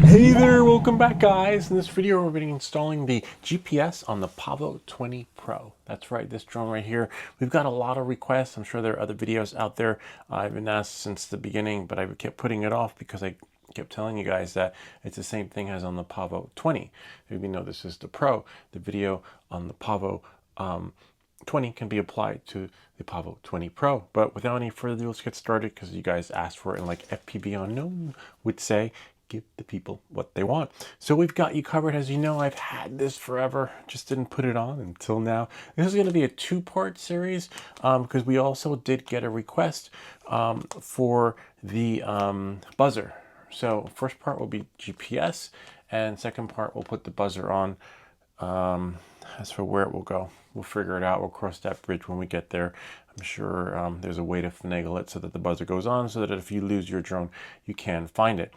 Hey there, welcome back guys. In this video we're going to be installing the GPS on the Pavo20 Pro. That's right, this drone right here. We've got a lot of requests. I'm sure there are other videos out there. I've been asked since the beginning, but I kept putting it off because I kept telling you guys that it's the same thing as on the Pavo20. Even though this is the Pro, the video on the Pavo 20 can be applied to the Pavo20 Pro. But without any further ado, let's get started because you guys asked for it, and like FPV Unknown would say, give the people what they want. So we've got you covered. As you know, I've had this forever, just didn't put it on until now. This is going to be a two-part series because we also did get a request for the buzzer. So first part will be GPS, and second part we'll put the buzzer on. As for where it will go, we'll figure it out. We'll cross that bridge when we get there. I'm sure there's a way to finagle it so that the buzzer goes on, so that if you lose your drone, you can find it.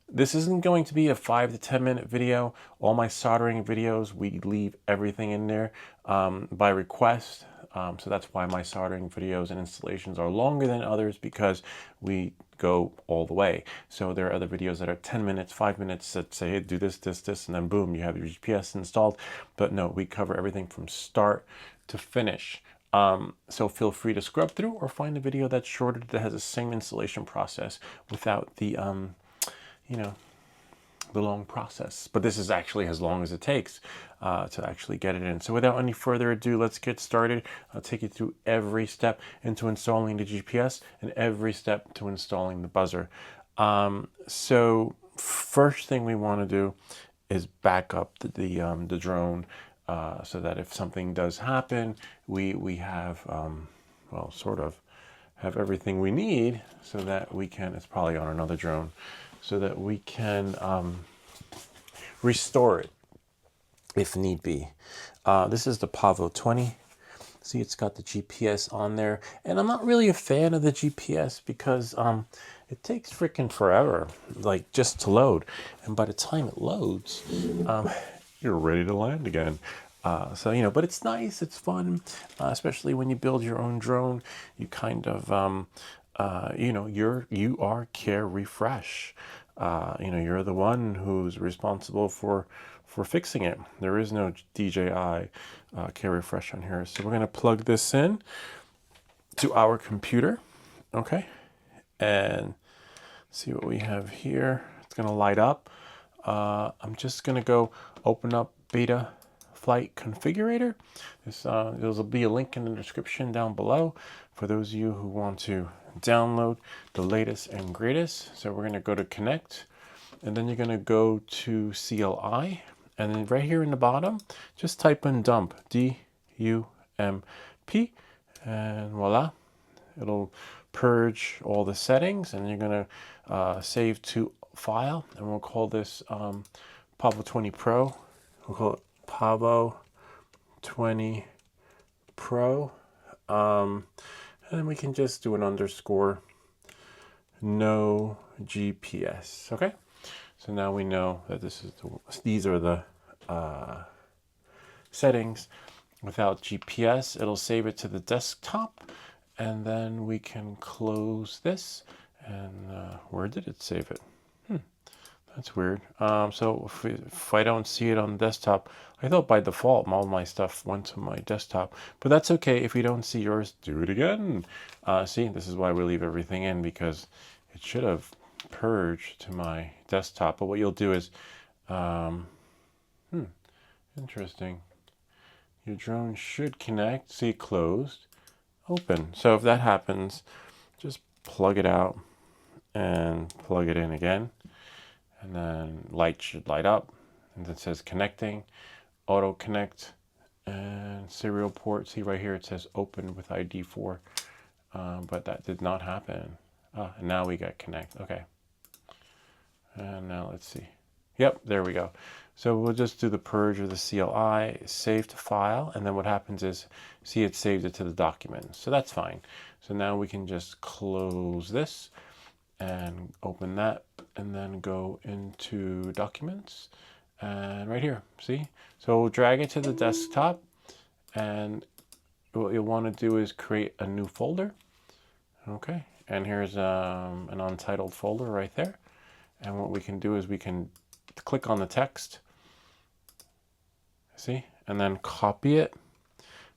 This isn't going to be a 5 to 10 minute video. All my soldering videos, we leave everything in there by request. So that's why my soldering videos and installations are longer than others, because we go all the way. So there are other videos that are 10 minutes, 5 minutes that say, hey, do this, this, this, and then boom, you have your GPS installed. But no, we cover everything from start to finish. So feel free to scrub through or find a video that's shorter that has the same installation process without the, you know, the long process. But this is actually as long as it takes to actually get it in. So without any further ado, let's get started. I'll take you through every step into installing the GPS and every step to installing the buzzer. So first thing we want to do is back up the drone so that if something does happen, we have, well, sort of have everything we need so that we can, it's probably on another drone, so that we can restore it if need be. This is the Pavo20. See, it's got the GPS on there, and I'm not really a fan of the GPS because it takes freaking forever, like just to load, and by the time it loads, you're ready to land again. So, you know, but it's nice, it's fun, especially when you build your own drone. You kind of, you know, you are care refresh. You know, you're the one who's responsible for fixing it. There is no DJI care refresh on here. So we're going to plug this in to our computer, okay, and see what we have here. It's going to light up. I'm just going to go open up Betaflight configurator. There'll be a link in the description down below for those of you who want to download the latest and greatest. So we're going to go to connect, and then you're going to go to CLI, and then right here in the bottom, just type in dump, D-U-M-P, and voila, it'll purge all the settings, and you're going to save to file, and we'll call this Pavo20 Pro. We'll call it Pavo20 Pro, and then we can just do an underscore no GPS. Okay, so now we know that these are the settings. Without GPS, it'll save it to the desktop, and then we can close this. And where did it save it? That's weird. So if I don't see it on the desktop, I thought by default all my stuff went to my desktop, but that's okay. If you don't see yours, do it again. See, this is why we leave everything in, because it should have purged to my desktop. But what you'll do is, interesting. Your drone should connect. See, closed, open. So if that happens, just plug it out and plug it in again. And then light should light up, and it says connecting, auto connect, and serial port. See right here, it says open with ID 4, but that did not happen. And now we got connect. Okay. And now let's see. Yep, there we go. So we'll just do the purge of the CLI, save to file, and then what happens is, see, it saved it to the document. So that's fine. So now we can just close this and open that, and then go into documents, and right here, see? So we'll drag it to the desktop, and what you'll want to do is create a new folder. Okay, and here's an untitled folder right there, And what we can do is we can click on the text, see, and then copy it.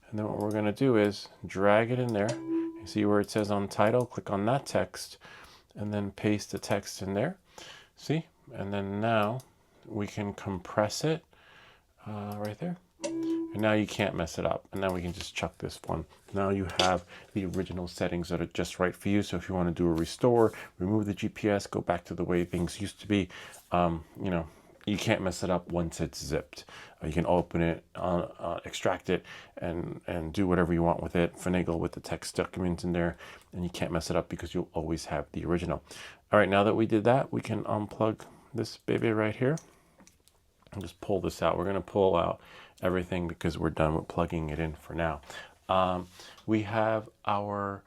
And then what we're going to do is drag it in there. You see where it says on title, click on that text, and then paste the text in there. See? And then now we can compress it right there. And now you can't mess it up. And now we can just chuck this one. Now you have the original settings that are just right for you. So if you want to do a restore, remove the GPS, go back to the way things used to be, you know, you can't mess it up once it's zipped. You can open it, extract it, and do whatever you want with it, finagle with the text documents in there, and you can't mess it up because you'll always have the original. All right, now that we did that, we can unplug this baby right here and just pull this out. We're going to pull out everything because we're done with plugging it in for now. We have our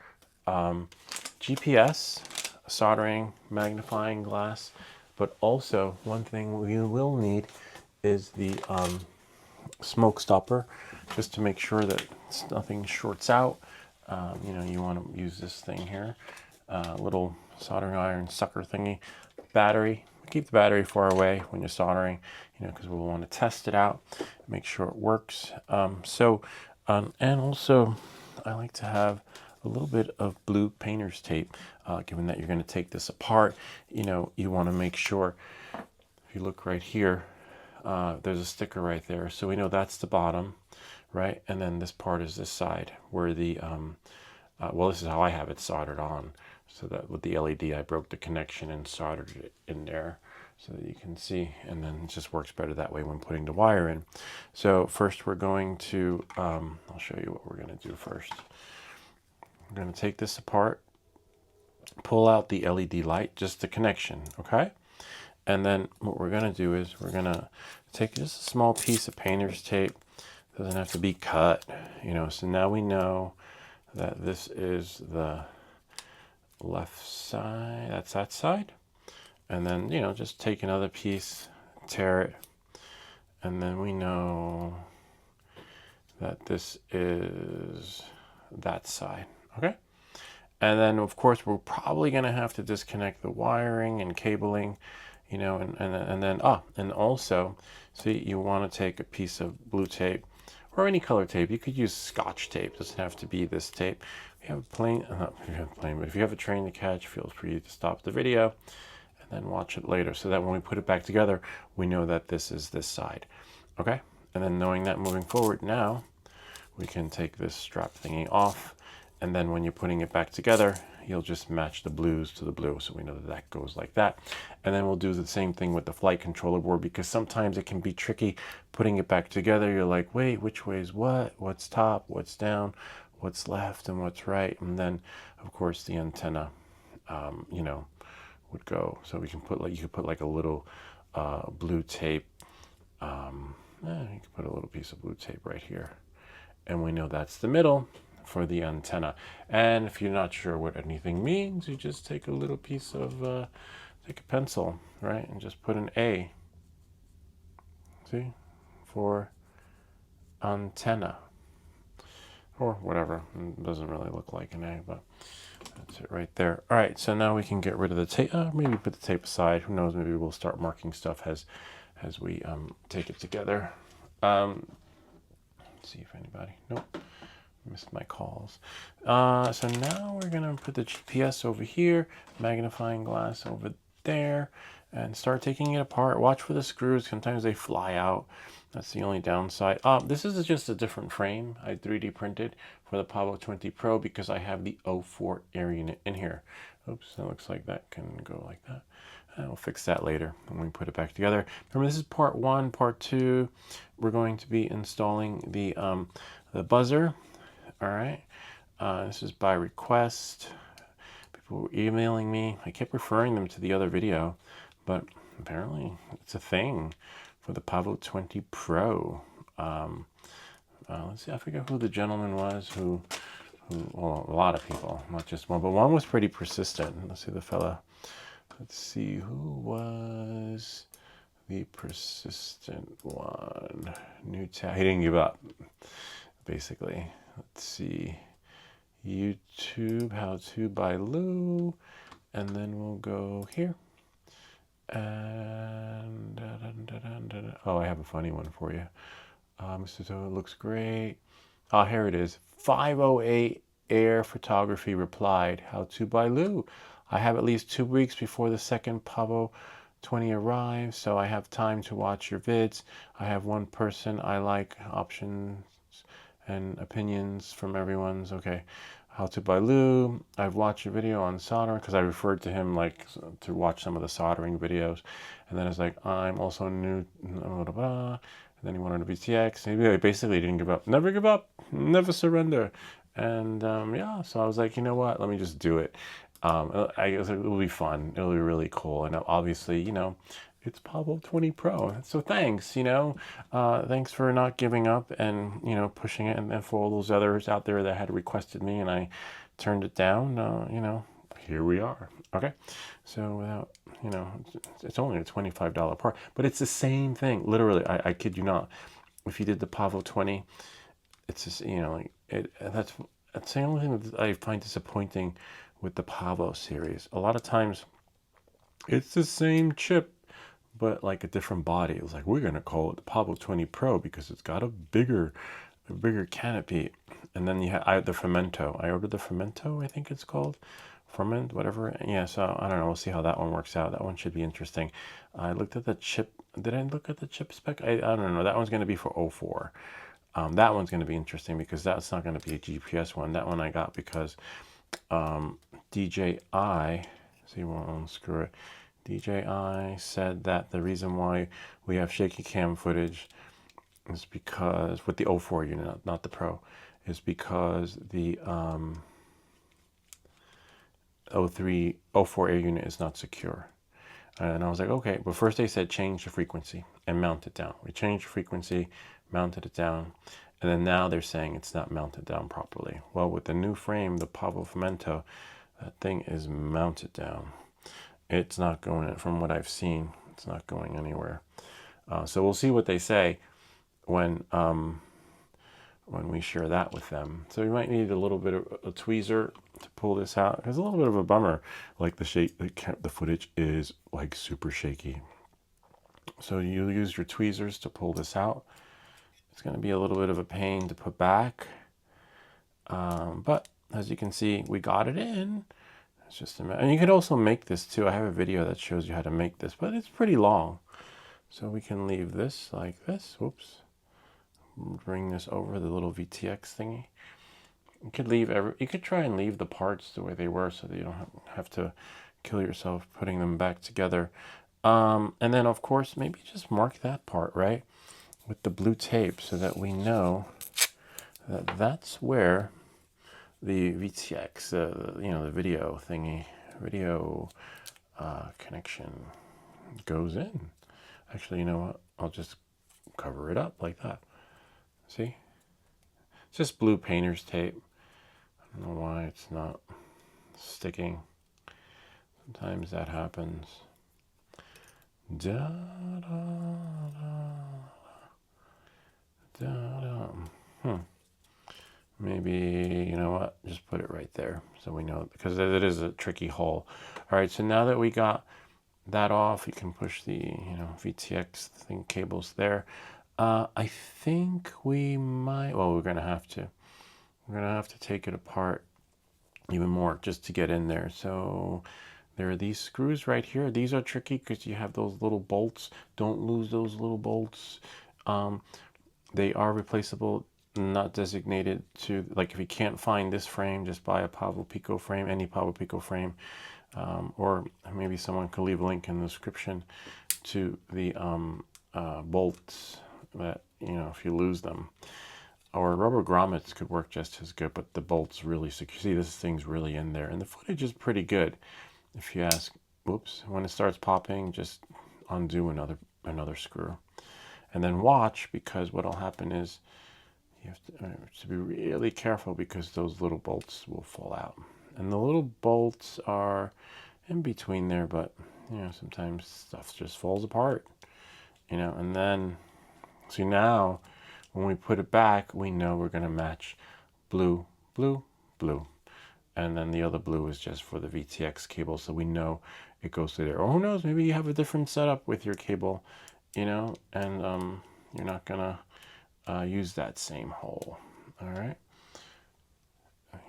GPS, soldering, magnifying glass, but also one thing we will need is the smoke stopper, just to make sure that nothing shorts out. You know, you want to use this thing here, little soldering iron sucker thingy. Battery, keep the battery far away when you're soldering, you know, because we'll want to test it out, make sure it works. And also I like to have a little bit of blue painter's tape, given that you're going to take this apart. You know, you want to make sure, if you look right here, there's a sticker right there, so we know that's the bottom, right? And then this part is this side where the well, this is how I have it soldered on, so that with the LED I broke the connection and soldered it in there so that you can see, and then it just works better that way when putting the wire in. So first we're going to I'll show you what we're going to do first. We're going to take this apart, pull out the LED light, just the connection, okay? And then what we're going to do is we're going to take just a small piece of painter's tape. It doesn't have to be cut, you know. So now we know that this is the left side, that's that side. And then, you know, just take another piece, tear it, and then we know that this is that side, okay? And then of course we're probably going to have to disconnect the wiring and cabling, you know, and then and also, see, you want to take a piece of blue tape or any color tape. You could use Scotch tape, it doesn't have to be this tape. If you have a plane, but if you have a train to catch, feel free to stop the video and then watch it later, so that when we put it back together, we know that this is this side, okay? And then knowing that moving forward, now we can take this strap thingy off, and then when you're putting it back together, you'll just match the blues to the blue, so we know that that goes like that. And then we'll do the same thing with the flight controller board, because sometimes it can be tricky putting it back together. You're like, wait, which way is what? What's top? What's down? What's left and what's right? And then, of course, the antenna, you know, would go. So we can put, like, you could put like a little blue tape. You could put a little piece of blue tape right here, and we know that's the middle for the antenna. And if you're not sure what anything means, you just take a little piece of take a pencil, right, and just put an A, see, for antenna, or whatever. It doesn't really look like an A, but that's it right there. All right, so now we can get rid of the tape. Maybe put the tape aside, who knows, maybe we'll start marking stuff as we take it together. Let's see if anybody, nope, missed my calls. So now we're gonna put the GPS over here, magnifying glass over there, and start taking it apart. Watch for the screws, sometimes they fly out. That's the only downside. This is just a different frame I 3D printed for the Pavo20 Pro because I have the 04 air unit in here. Oops, that looks like that can go like that. We'll fix that later when we put it back together. Remember, this is part one. Part two, we're going to be installing the buzzer. All right, this is by request. People were emailing me. I kept referring them to the other video, but apparently it's a thing for the Pavo20 Pro. Let's see, I forget who the gentleman was who, well, a lot of people, not just one, but one was pretty persistent. Let's see the fella. Let's see, who was the persistent one? New tab. He didn't give up, basically. Let's see. YouTube, how to by Lou. And then we'll go here. And oh, I have a funny one for you. So it looks great. Oh, here it is. 508 Air Photography replied, "How to by Lou. I have at least 2 weeks before the second Pavo 20 arrives, so I have time to watch your vids. I have one person I like, options and opinions from everyone's." Okay. How to by Lou. I've watched your video on soldering because I referred to him like to watch some of the soldering videos. And then it's like, I'm also new, blah, blah, blah. And then he wanted a VTX. And he basically didn't give up. Never give up. Never surrender. And yeah, so I was like, you know what? Let me just do it. I was like, it'll be fun. It'll be really cool. And obviously, you know, it's Pavo20 Pro. So thanks, you know, thanks for not giving up and, you know, pushing it. And for all those others out there that had requested me and I turned it down, you know, here we are. Okay. So without, you know, it's only a $25 part, but it's the same thing. Literally, I kid you not. If you did the Pavo20, it's just, you know, like that's the only thing that I find disappointing with the Pavo series. A lot of times it's the same chip, but like a different body. It was like, we're gonna call it the Pavo20 Pro because it's got a bigger canopy. And then you have the Fermento. I ordered the Fermento, I think it's called. Ferment, whatever. Yeah, so I don't know. We'll see how that one works out. That one should be interesting. I looked at the chip. Did I look at the chip spec? I don't know. That one's going to be for 04. That one's going to be interesting because that's not going to be a GPS one. That one I got because DJI, see, we won't unscrew it. DJI said that the reason why we have shaky cam footage is because, with the 04 unit, not the Pro, is because the 04 air unit is not secure. And I was like, okay, but first they said change the frequency and mount it down. We changed the frequency, mounted it down, and then now they're saying it's not mounted down properly. Well, with the new frame, the Pavo Fermento, that thing is mounted down. It's not going, from what I've seen, it's not going anywhere. So we'll see what they say when we share that with them. So we might need a little bit of a tweezer to pull this out. It's a little bit of a bummer. Like the footage is like super shaky. So you use your tweezers to pull this out. It's going to be a little bit of a pain to put back. But as you can see, we got it in. It's just and you could also make this too. I have a video that shows you how to make this, but it's pretty long. So we can leave this like this. Whoops. Bring this over the little VTX thingy. You could you could try and leave the parts the way they were so that you don't have to kill yourself putting them back together. And then of course, maybe just mark that part, right, with the blue tape so that we know that that's where the VTX, you know, the video thingy, connection goes in. Actually, you know what? I'll just cover it up like that. See? It's just blue painter's tape. I don't know why it's not sticking. Sometimes that happens. Da, da, da, da, da. Maybe, you know what? Just put it right there so we know, because it is a tricky hole. All right, so now that we got that off, you can push the, you know, VTX thing cables there. I think we might, well, we're going to have to take it apart even more just to get in there. So there are these screws right here. These are tricky because you have those little bolts. Don't lose those little bolts. They are replaceable, not designated to, like, if you can't find this frame, just buy a Pavo Pico frame, any Pavo Pico frame. Or maybe someone could leave a link in the description to the bolts that, you know, if you lose them, or rubber grommets could work just as good, but the bolts really secure. See, this thing's really in there, and the footage is pretty good. If you ask, whoops, when it starts popping, just undo another screw, and then watch, because what'll happen is you have to be really careful because those little bolts will fall out, and the little bolts are in between there, but you know, sometimes stuff just falls apart, you know. And then see, now when we put it back, we know we're going to match blue, blue, blue. And then the other blue is just for the VTX cable, so we know it goes through there. Or who knows, maybe you have a different setup with your cable, you know, and you're not gonna use that same hole. All right.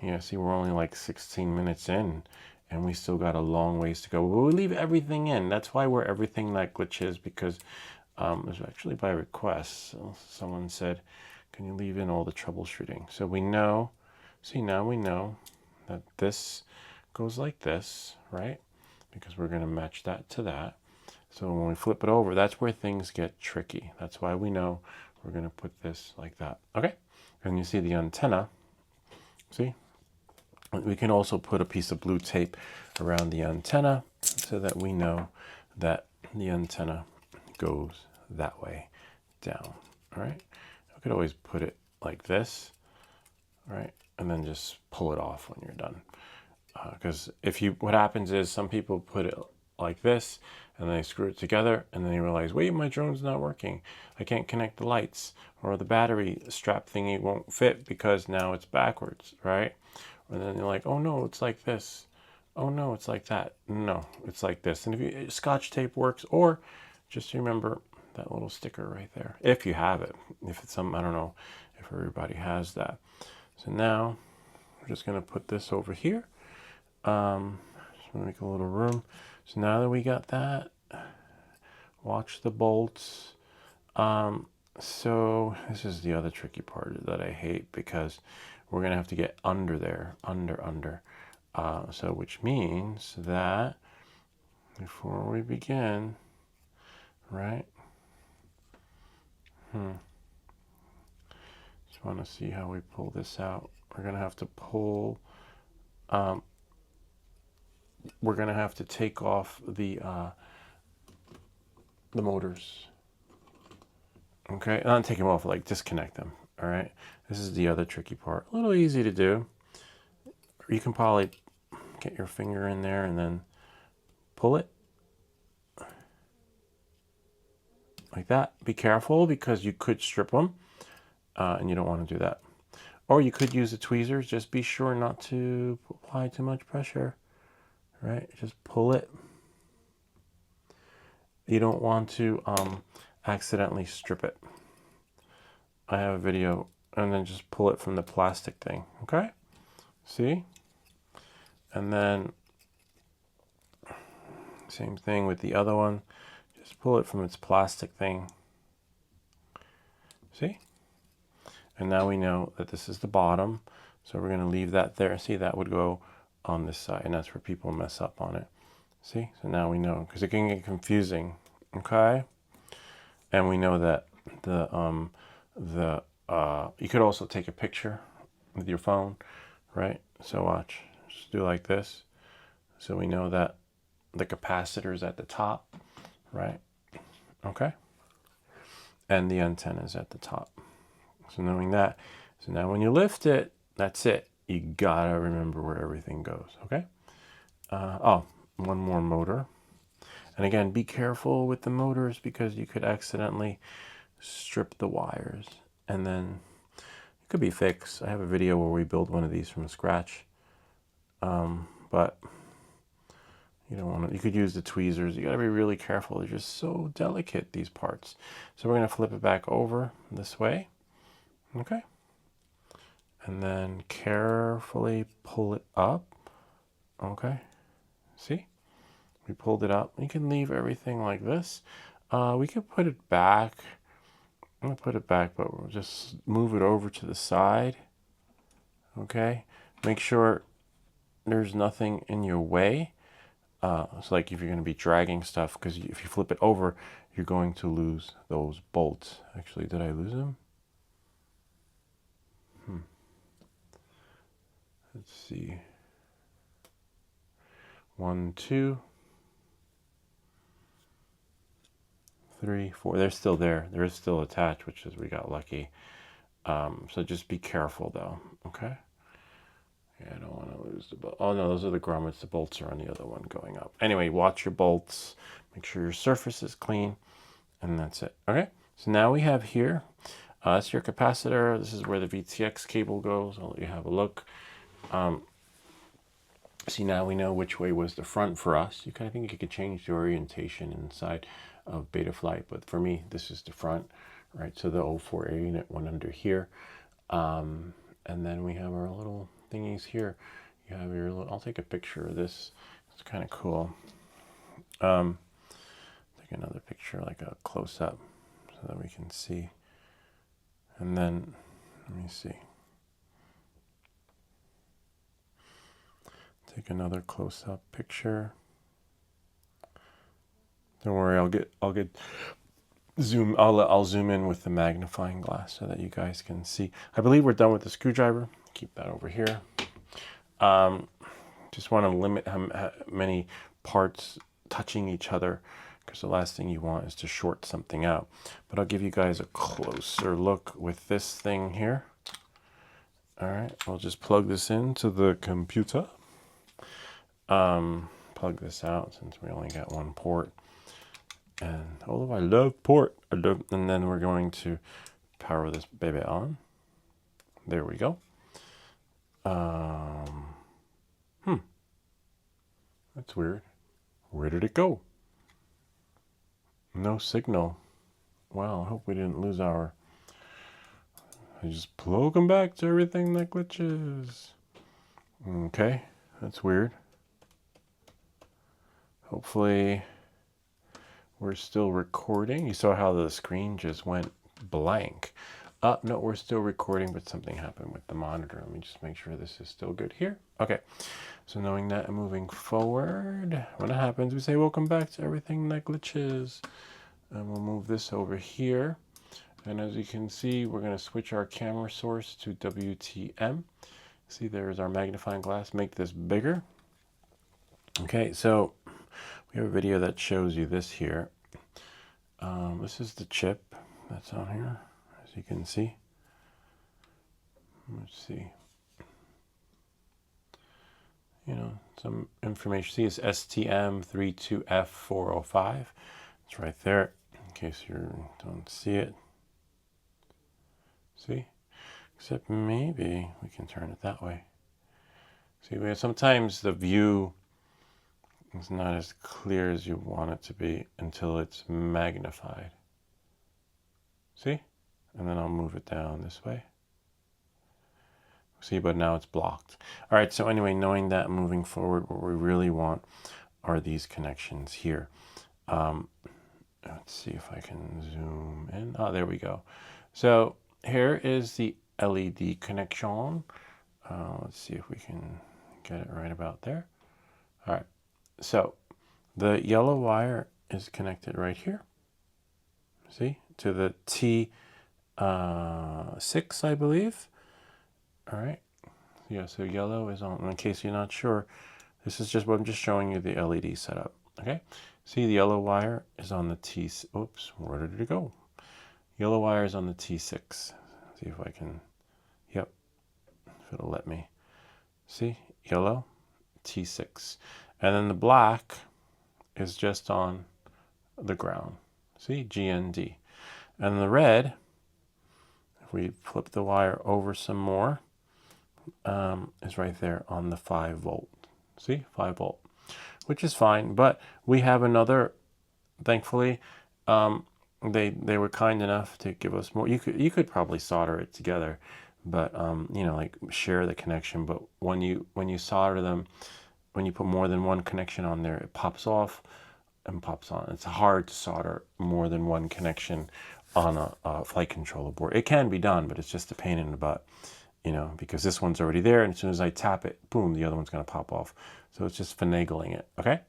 Yeah, see, we're only like 16 minutes in, and we still got a long ways to go. But we leave everything in. That's why we're everything that glitches, because it was actually by request. So someone said, can you leave in all the troubleshooting? So we know, see, now we know that this goes like this, right? Because we're going to match that to that. So when we flip it over, that's where things get tricky. That's why we know we're going to put this like that. Okay? And you see the antenna. See? We can also put a piece of blue tape around the antenna so that we know that the antenna goes that way down. All right? I could always put it like this, right? And then just pull it off when you're done. Because what happens is some people put it like this and they screw it together and then they realize, wait, my drone's not working. I can't connect the lights, or the battery strap thingy won't fit because now it's backwards, right? And then you're like, oh no, it's like this. Oh no, it's like that. No, it's like this. And if Scotch tape works, or just remember that little sticker right there, if you have it. If it's I don't know if everybody has that. So now we're just going to put this over here. Just make a little room. So now that we got that, watch the bolts. So this is the other tricky part that I hate, because we're going to have to get under there, under. So which means that before we begin, right? Just want to see how we pull this out. We're going to have to pull, we're going to have to take off the motors. Okay, not take them off, like disconnect them. All right, this is the other tricky part. A little easy to do. You can probably get your finger in there and then pull it like that. Be careful, because you could strip them, and you don't want to do that. Or you could use the tweezers. Just be sure not to apply too much pressure. Right, just pull it. You don't want to accidentally strip it. I have a video, and then just pull it from the plastic thing. Okay, see? And then same thing with the other one. Just pull it from its plastic thing. See? And now we know that this is the bottom. So we're going to leave that there. See, that would go on this side, and that's where people mess up on it. See? So now we know, because it can get confusing. Okay? And we know that you could also take a picture with your phone, right? So watch. Just do like this. So we know that the capacitor is at the top, right? Okay? And the antenna is at the top. So knowing that, so now when you lift it, that's it. You gotta remember where everything goes, okay? Oh, one more motor. And again, be careful with the motors, because you could accidentally strip the wires, and then it could be fixed. I have a video where we build one of these from scratch. But you don't want to, you could use the tweezers. You gotta be really careful. They're just so delicate, these parts. So we're gonna flip it back over this way. Okay. And then carefully pull it up. Okay. See? We pulled it up. You can leave everything like this. We could put it back. I'm going to put it back, but we'll just move it over to the side. Okay. Make sure there's nothing in your way. It's like if you're going to be dragging stuff, because if you flip it over, you're going to lose those bolts. Actually, did I lose them? Let's see. 1, 2, 3, 4. They're still there. They're still attached, which is, we got lucky. So just be careful though. Okay. Yeah, I don't want to lose the bolt. Oh no, those are the grommets. The bolts are on the other one going up. Anyway, watch your bolts. Make sure your surface is clean, and that's it. Okay. So now we have here. That's your capacitor. This is where the VTX cable goes. I'll let you have a look. See, now we know which way was the front for us. I think you could change the orientation inside of Betaflight, but for me, this is the front, right? So the 04A unit went under here. And then we have our little thingies here. You have your little, I'll take a picture of this. It's kind of cool. Take another picture, like a close-up, so that we can see. And then, let me see. Take another close-up picture. Don't worry, I'll get zoom. I'll zoom in with the magnifying glass so that you guys can see. I believe we're done with the screwdriver. Keep that over here. Just want to limit how many parts touching each other, because the last thing you want is to short something out. But I'll give you guys a closer look with this thing here. All right, we'll just plug this into the computer. Plug this out since we only got one port. And although I love port, and then we're going to power this baby on. There we go. That's weird. Where did it go? No signal. Wow, I hope we didn't lose our... I just plug them back to everything that glitches. Okay, that's weird. Hopefully we're still recording. You saw how the screen just went blank. No, we're still recording, but something happened with the monitor. Let me just make sure this is still good here. Okay, so knowing that and moving forward, when it happens, we say welcome back to everything that glitches. And we'll move this over here. And as you can see, we're going to switch our camera source to WTM. See, there's our magnifying glass. Make this bigger. Okay, so we have a video that shows you this here. This is the chip that's on here, as you can see. Let's see. You know, some information. See, it's STM32F405. It's right there, in case you don't see it. See? Except maybe we can turn it that way. See, sometimes the view is not as clear as you want it to be until it's magnified. See? And then I'll move it down this way. See, but now it's blocked. All right, so anyway, knowing that, moving forward, what we really want are these connections here. Let's see if I can zoom in. Oh, there we go. So here is the LED connection. Let's see if we can get it right about there. All right, so the yellow wire is connected right here. See, to the T6, I believe. All right, yeah, so yellow is on. In case you're not sure, this is just what I'm just showing you the LED setup. Okay, see, the yellow wire is on the T. Oops, where did it go? Yellow wire is on the T6. See if I can. Yep, if it'll let me. See, yellow, T6, and then the black is just on the ground. See, GND, and the red, if we flip the wire over some more, is right there on the 5 volt. See, 5 volt, which is fine, but we have another, thankfully, they were kind enough to give us more. You could probably solder it together, but you know, like share the connection. But when you solder them, when you put more than one connection on there, it pops off and pops on. It's hard to solder more than one connection on a flight controller board. It can be done, but it's just a pain in the butt, you know, because this one's already there, and as soon as I tap it, boom, the other one's going to pop off. So it's just finagling it. Okay,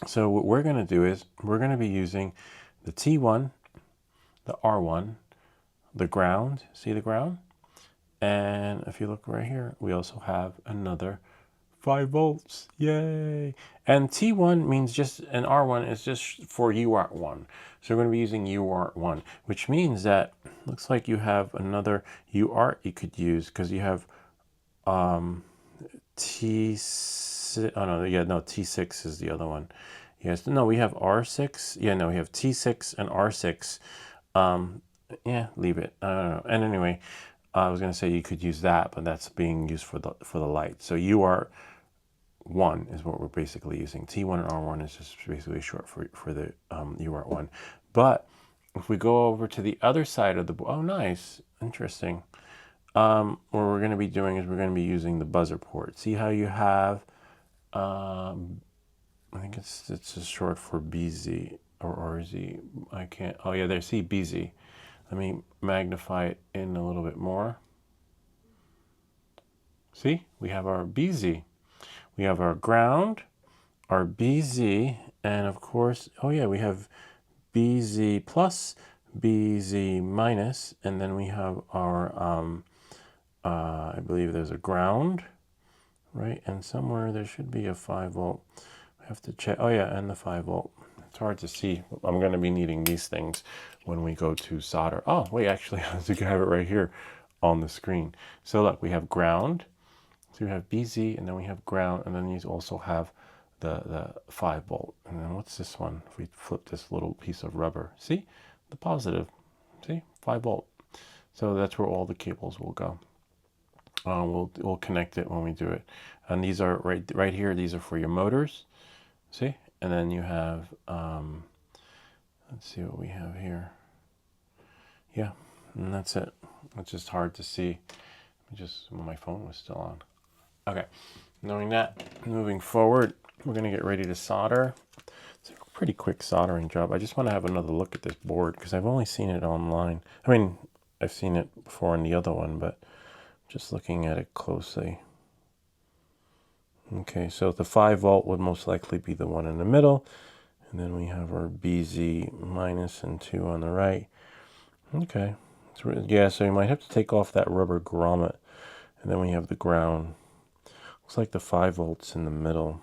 so what we're going to do is we're going to be using the T1, the R1, the ground. See the ground? And if you look right here, we also have another 5 volts. Yay! And T1 means just, and R1 is just for UART1. So we're going to be using UART1, which means that looks like you have another UART you could use, because you have T6. Oh no, yeah, no, T6 is the other one. Yes, no, we have R6. Yeah, no, we have T6 and R6. Yeah, leave it. I don't know. And anyway, I was going to say you could use that, but that's being used for the light. So UART 1 is what we're basically using. T1 and R1 is just basically short for the UART1. But if we go over to the other side of the board, oh, nice, interesting. What we're going to be doing is we're going to be using the buzzer port. See how you have, I think it's just short for BZ or RZ. I can't, oh yeah, there, see, BZ. Let me magnify it in a little bit more. See, we have our BZ. We have our ground, our BZ, and of course, oh yeah, we have BZ plus, BZ minus, and then we have our, I believe there's a ground, right? And somewhere there should be a 5 volt. I have to check, oh yeah, and the 5 volt. It's hard to see. I'm going to be needing these things when we go to solder. Oh, wait, actually, I have it right here on the screen. So look, we have ground. So we have BZ, and then we have ground, and then you also have the 5 volt. And then what's this one? If we flip this little piece of rubber, see? The positive, see? 5 volt. So that's where all the cables will go. We'll connect it when we do it. And these are right here, these are for your motors, see? And then you have, let's see what we have here. Yeah, and that's it. It's just hard to see. My phone was still on. Okay, knowing that, moving forward, we're going to get ready to solder. It's a pretty quick soldering job. I just want to have another look at this board because I've only seen it online. I mean, I've seen it before on the other one, but just looking at it closely. Okay, so the 5 volt would most likely be the one in the middle. And then we have our BZ minus and 2 on the right. Okay, yeah, so you might have to take off that rubber grommet. And then we have the ground. Looks like the 5 volts in the middle.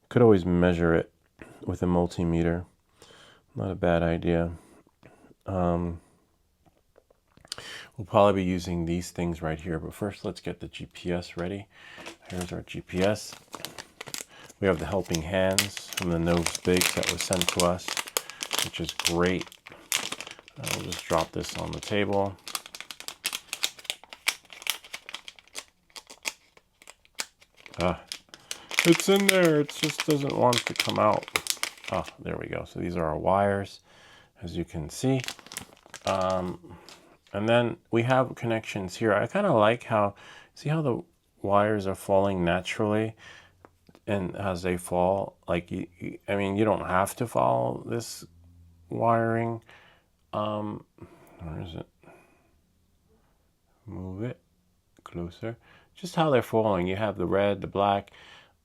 Could always measure it with a multimeter. Not a bad idea. We'll probably be using these things right here, but first let's get the GPS ready. Here's our GPS. We have the helping hands from the Nose Bigs that was sent to us, which is great. I'll just drop this on the table. It's in there, it just doesn't want to come out. Oh, there we go. So these are our wires, as you can see. And then we have connections here. I kind of like how, see how the wires are falling naturally and as they fall, like, I mean, you don't have to follow this wiring. Where is it? Move it closer. Just how they're falling. You have the red, the black.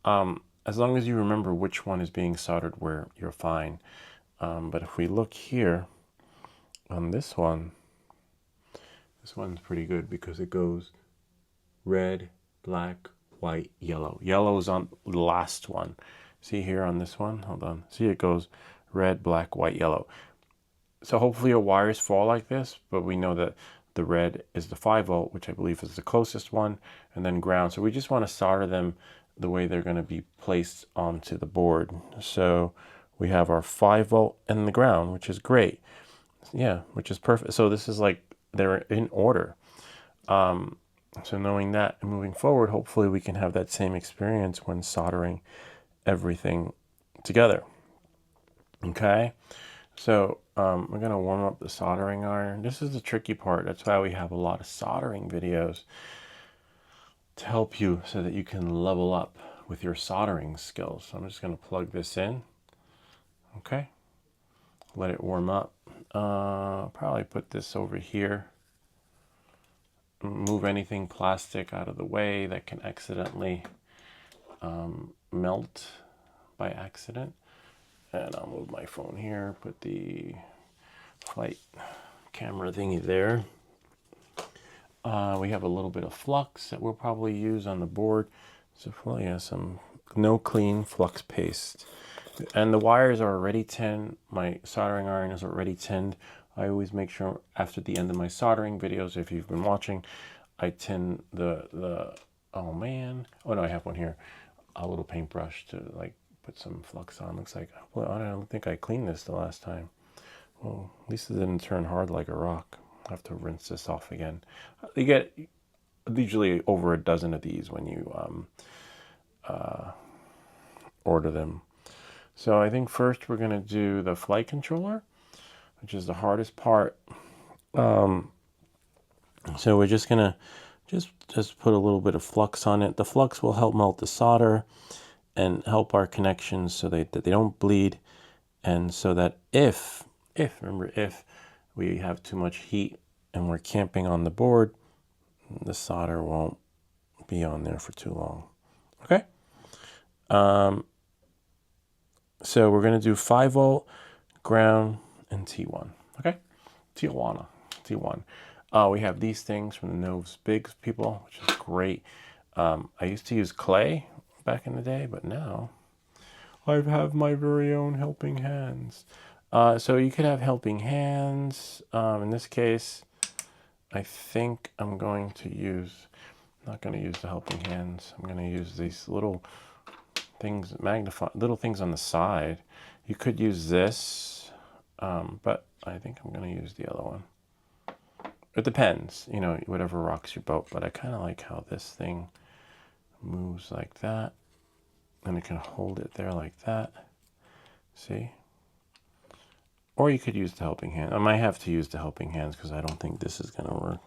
As long as you remember which one is being soldered where, you're fine. But if we look here on this one's pretty good because it goes red, black, white, yellow. Yellow is on the last one. See here on this one? Hold on. See, it goes red, black, white, yellow. So hopefully your wires fall like this, but we know that the red is the 5 volt, which I believe is the closest one, and then ground. So we just want to solder them the way they're going to be placed onto the board. So we have our 5 volt and the ground, which is great. Yeah, which is perfect. So this is like they're in order. So knowing that and moving forward, hopefully we can have that same experience when soldering everything together. Okay, so we're going to warm up the soldering iron. This is the tricky part. That's why we have a lot of soldering videos to help you so that you can level up with your soldering skills. So I'm just going to plug this in. Okay, let it warm up. Probably put this over here. Move anything plastic out of the way that can accidentally melt by accident. And I'll move my phone here, put the flight camera thingy there. We have a little bit of flux that we'll probably use on the board. So yeah, some no clean flux paste. And the wires are already tinned. My soldering iron is already tinned. I always make sure after the end of my soldering videos, if you've been watching, I tin the oh man. Oh no, I have one here. A little paintbrush to like put some flux on. Looks like, well, I don't think I cleaned this the last time. Well, at least it didn't turn hard like a rock. I'll have to rinse this off again. You get usually over a dozen of these when you order them. So I think first we're going to do the flight controller, which is the hardest part. So we're just going to just put a little bit of flux on it. The flux will help melt the solder and help our connections so that they don't bleed, and so that if we have too much heat and we're camping on the board, the solder won't be on there for too long. Okay. So we're going to do 5-volt, ground, and T1. Okay. T1. We have these things from the Novs Bigs people, which is great. I used to use clay back in the day, but now I have my very own helping hands. So you could have helping hands. In this case, I think I'm going to use, not going to use the helping hands. I'm going to use these little things, little things on the side. You could use this, but I think I'm going to use the other one. It depends, you know, whatever rocks your boat, but I kind of like how this thing moves like that, and it can hold it there like that. See? Or you could use the helping hand. I might have to use the helping hands because I don't think this is going to work.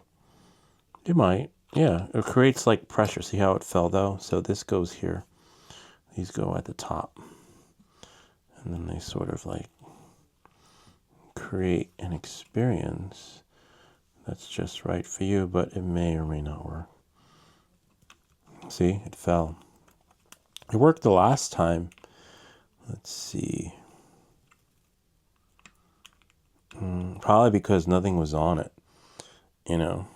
You might. Yeah, it creates like pressure. See how it fell though? So this goes here. These go at the top. And then they sort of like create an experience that's just right for you, but it may or may not work. See, it fell. It worked the last time. Let's see. Probably because nothing was on it, you know.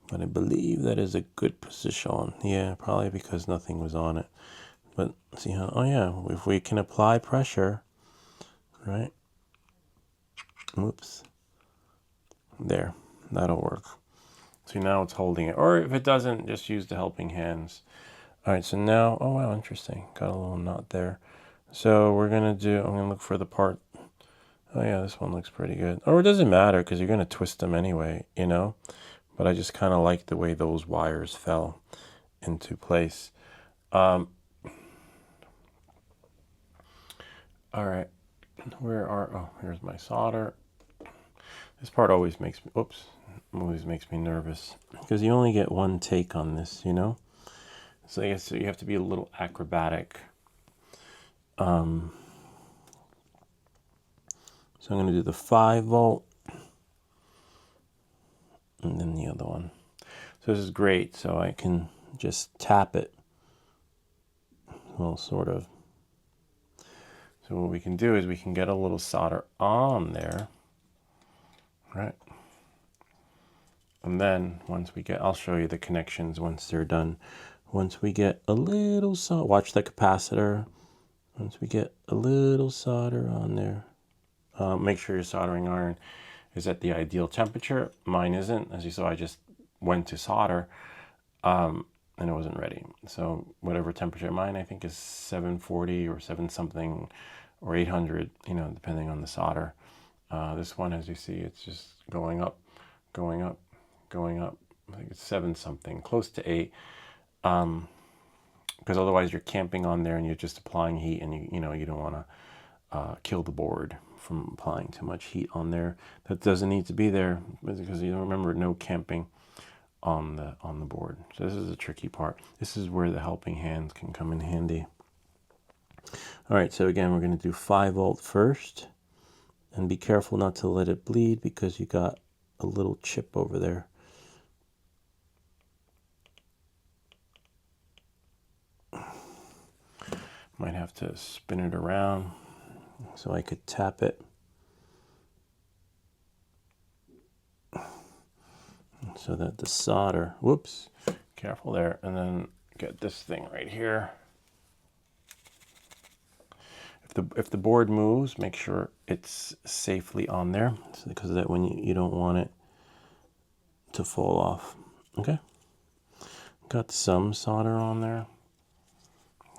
But I believe that is a good position. Yeah, probably because nothing was on it. But see how, oh yeah, if we can apply pressure, right? Oops. There, that'll work. See, now it's holding it. Or if it doesn't, just use the helping hands. All right, so now, oh wow, interesting. Got a little knot there. So we're gonna do, I'm gonna look for the part. Oh yeah, this one looks pretty good. Or it doesn't matter because you're gonna twist them anyway, you know? But I just kind of like the way those wires fell into place. All right, oh, here's my solder. This part always makes me, always makes me nervous because you only get one take on this, you know? So I guess you have to be a little acrobatic. So I'm going to do the 5-volt and then the other one. So this is great. So I can just tap it. Well, sort of. So what we can do is we can get a little solder on there. Right. And then once we get, I'll show you the connections once they're done. Once we get a little solder, watch the capacitor. Once we get a little solder on there, make sure your soldering iron is at the ideal temperature. Mine isn't. As you saw, I just went to solder and it wasn't ready. So whatever temperature, mine I think is 740 or 7 something or 800, you know, depending on the solder. This one, as you see, it's just going up, going up, going up. I think it's 7 something, close to 8. Because otherwise you're camping on there and you're just applying heat, and you know you don't want to kill the board from applying too much heat on there. That doesn't need to be there because you remember no camping on the board. So this is a tricky part. This is where the helping hands can come in handy. All right, so again we're going to do 5-volt first, and be careful not to let it bleed because you got a little chip over there. Might have to spin it around so I could tap it. So that the solder, whoops, careful there, and then get this thing right here. If the board moves, make sure it's safely on there, because that when you don't want it to fall off. Okay, got some solder on there.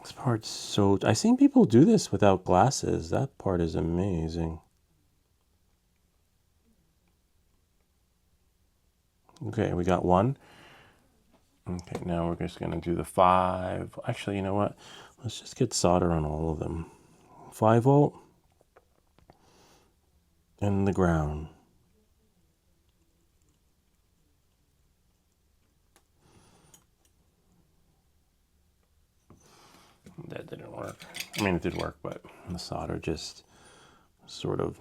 This part's so, I've seen people do this without glasses. That part is amazing. Okay, we got one. Okay, now we're just going to do the 5. Actually, you know what? Let's just get solder on all of them. 5 volt and the ground. That didn't work. I mean, it did work, but the solder just sort of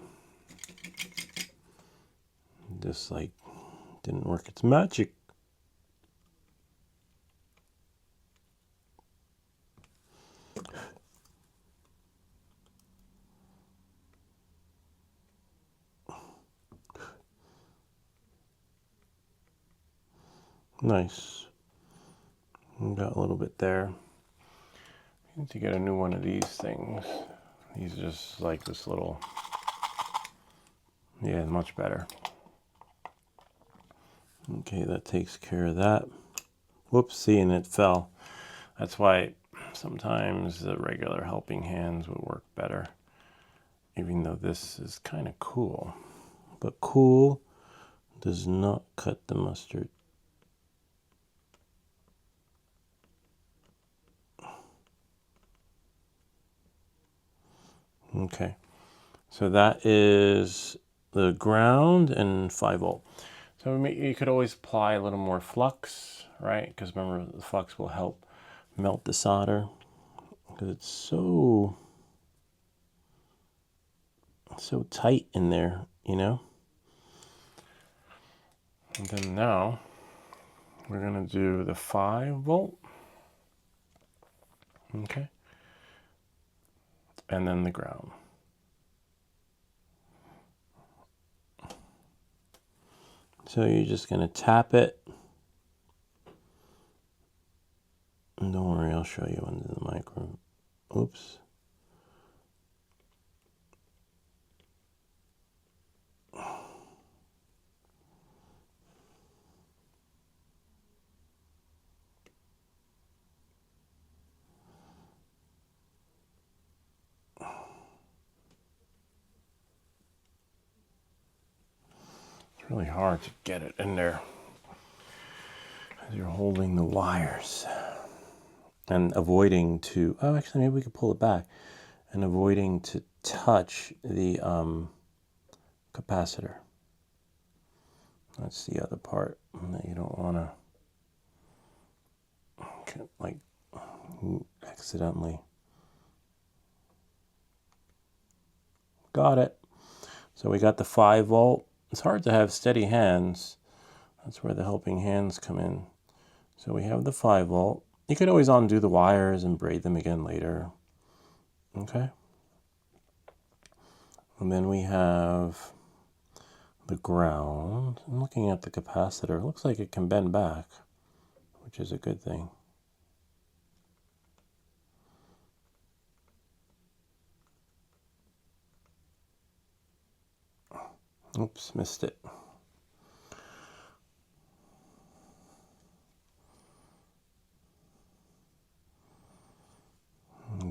just like didn't work its magic. Nice. Got a little bit there. Need to get a new one of these things. These are just like this little, yeah, much better. Okay, that takes care of that. Whoops, see, and it fell. That's why sometimes the regular helping hands would work better, even though this is kind of cool. But cool does not cut the mustard. Okay, so that is the ground and 5 volt. So you could always apply a little more flux, right? Because remember, the flux will help melt the solder because it's so tight in there, you know? And then now we're gonna do the 5 volt. Okay. And then the ground. So you're just gonna tap it. And don't worry, I'll show you under the micro. Oops. It's really hard to get it in there as you're holding the wires and avoiding to, oh, actually, maybe we could pull it back and avoiding to touch the capacitor. That's the other part that you don't want to, like, accidentally. Got it. So we got the 5 volt. It's hard to have steady hands. That's where the helping hands come in. So we have the 5 volt. You could always undo the wires and braid them again later. Okay. And then we have the ground. I'm looking at the capacitor. It looks like it can bend back, which is a good thing. Oops, missed it.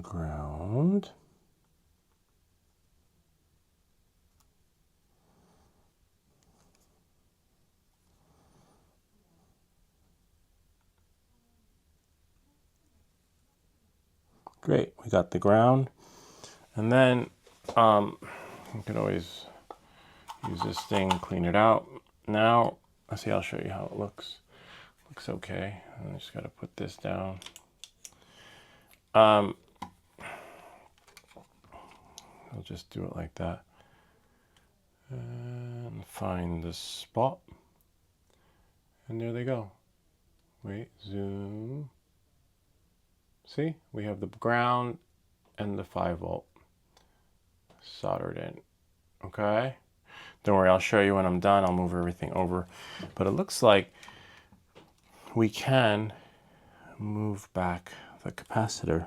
Ground. Great, we got the ground. And then you can always use this thing, clean it out. Now, let's see, I'll show you how it looks. Looks okay. I just got to put this down. I'll just do it like that. And find the spot. And there they go. Wait, zoom. See, we have the ground and the 5 volt soldered in. Okay. Don't worry, I'll show you when I'm done. I'll move everything over. But it looks like we can move back the capacitor.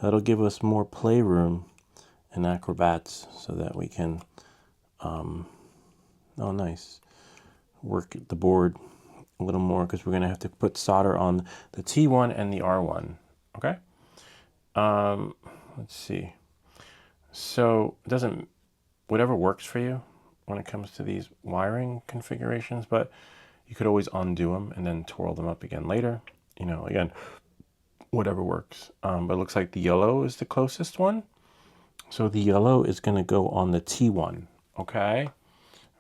That'll give us more playroom in Acrobats so that we can, oh nice, work the board a little more because we're going to have to put solder on the T1 and the R1. Okay. Let's see. So it doesn't, whatever works for you when it comes to these wiring configurations, but You could always undo them and then twirl them up again later. You know, again, whatever works. But it looks like the yellow is the closest one. So the yellow is going to go on the T1, okay?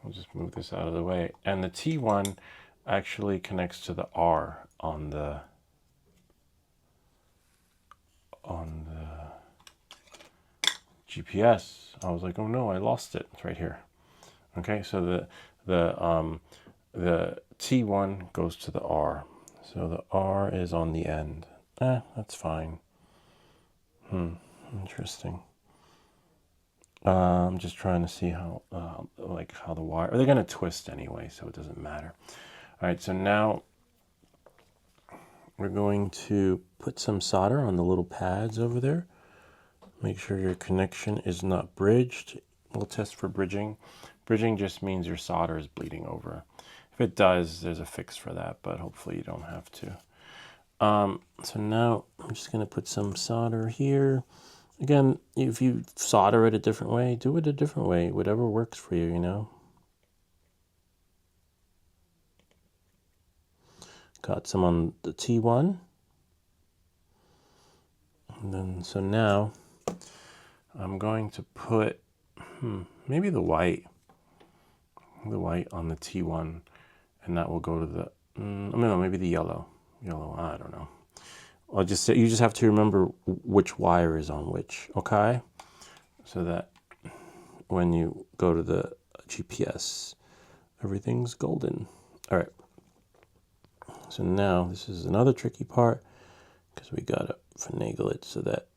I'll just move this out of the way. And the T1 actually connects to the R on the GPS. I was like, oh no, I lost it. It's right here. Okay, so the T1 goes to the R. So the R is on the end. That's fine. Interesting. I'm just trying to see how, how the wire, they're going to twist anyway, so it doesn't matter. All right, so now we're going to put some solder on the little pads over there. Make sure your connection is not bridged. We'll test for bridging. Bridging just means your solder is bleeding over. If it does, there's a fix for that, but hopefully you don't have to. So now I'm just going to put some solder here. Again, if you solder it a different way, do it a different way, whatever works for you, you know. Got some on the T1. And then, so now I'm going to put, maybe the white on the T1, and that will go to the, no, maybe the yellow, I don't know. I'll just say, you just have to remember which wire is on which, okay? So that when you go to the GPS, everything's golden. All right. So now this is another tricky part because we gotta finagle it so that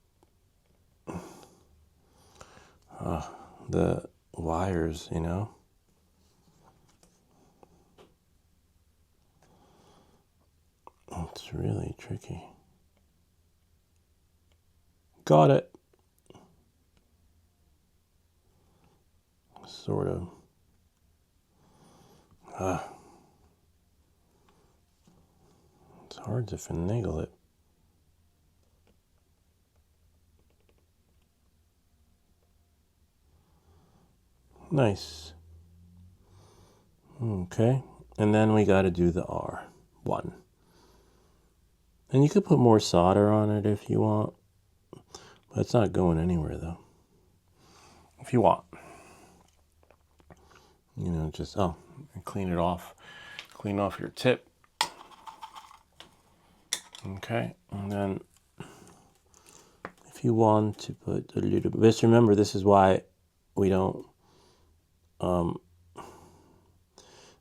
the wires, you know, it's really tricky. Got it. Sort of. It's hard to finagle it. Nice. Okay. And then we got to do the R1. And you could put more solder on it if you want. But it's not going anywhere though. If you want. You know, just, clean it off. Clean off your tip. Okay. And then if you want to put a little bit, just remember this is why we don't,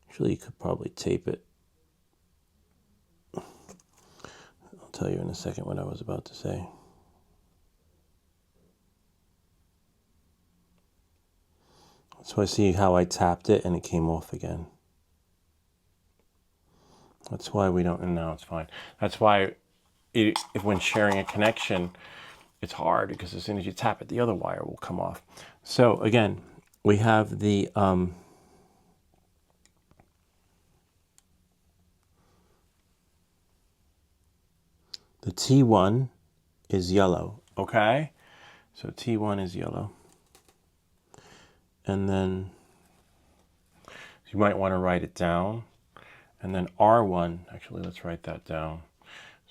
actually you could probably tape it. I'll tell you in a second what I was about to say. So I see how I tapped it and it came off again. That's why we don't, and now it's fine. That's why if when sharing a connection, it's hard because as soon as you tap it, the other wire will come off. So again, we have the T1 is yellow, okay? So T1 is yellow. And then you might want to write it down. And then R1, actually, let's write that down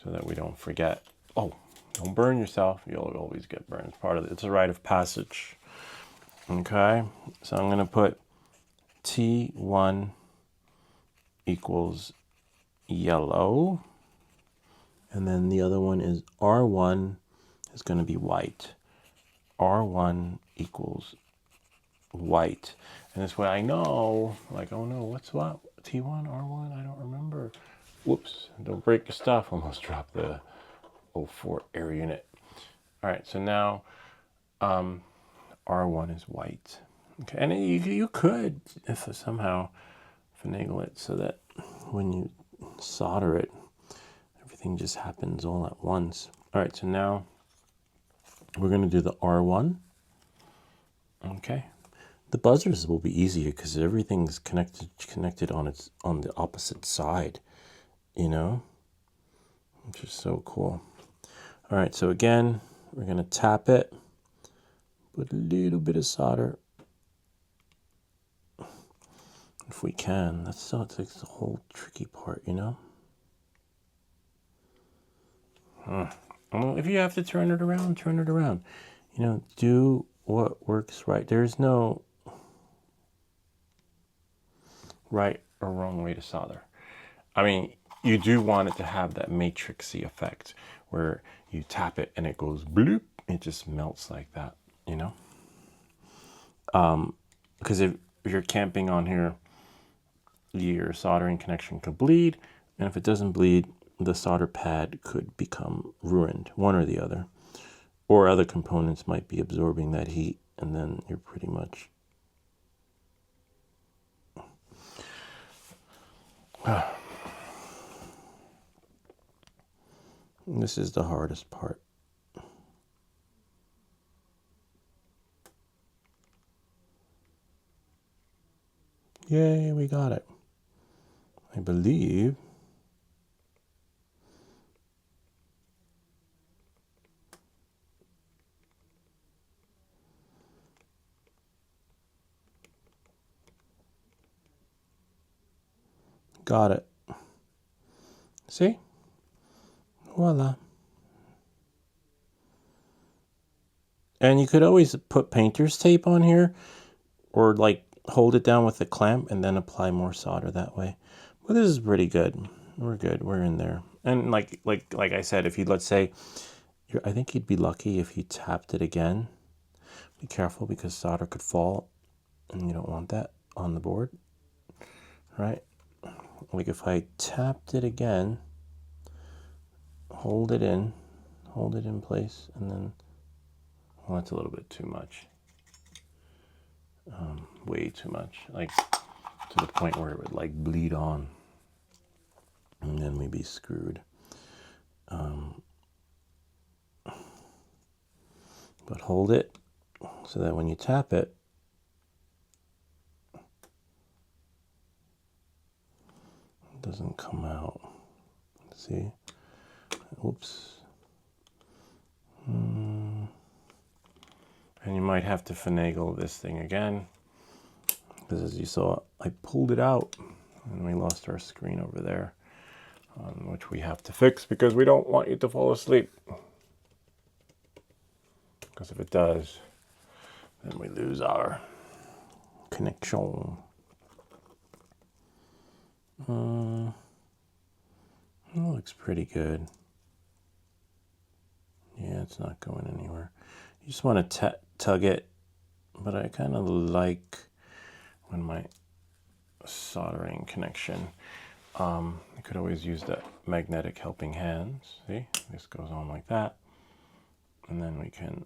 so that we don't forget. Oh, don't burn yourself. You'll always get burned. It's part of it. It's a rite of passage. Okay, so I'm going to put T1 equals yellow. And then the other one is R1 is going to be white. R1 equals white. And this way I know, like, oh no, what's what? T1, R1, I don't remember. Whoops, don't break your stuff. Almost dropped the 04 air unit. All right, so now R1 is white. Okay, and you could, if somehow, finagle it so that when you solder it, everything just happens all at once. All right, so now we're going to do the R1. Okay. The buzzers will be easier because everything's connected on the opposite side, you know, which is so cool. All right, so again, we're going to tap it, put a little bit of solder, if we can. That's still, it's like the whole tricky part, you know? Well, if you have to turn it around, turn it around. You know, do what works right. There's no right or wrong way to solder. I mean, you do want it to have that matrixy effect where you tap it and it goes bloop. It just melts like that, you know? Because if you're camping on here, your soldering connection could bleed. And if it doesn't bleed, the solder pad could become ruined, one or the other. Or other components might be absorbing that heat, and then you're pretty much... This is the hardest part. Yay, we got it. I believe. Got it. See? Voila. And you could always put painter's tape on here, or like hold it down with a clamp and then apply more solder that way. But this is pretty good. We're good. We're in there. And like I said, if you, let's say, I think you'd be lucky if you tapped it again. Be careful because solder could fall, and you don't want that on the board, right? Like if I tapped it again, hold it in place, and then, well, that's a little bit too much. Way too much, like to the point where it would like bleed on, and then we'd be screwed. But hold it so that when you tap it, it doesn't come out. See? Oops. And you might have to finagle this thing again, because as you saw, I pulled it out and we lost our screen over there, which we have to fix because we don't want you to fall asleep. Because if it does, then we lose our connection. It looks pretty good. Yeah, it's not going anywhere. You just want to tug it, but I kind of like when my soldering connection, I could always use that magnetic helping hands. See, this goes on like that, and then we can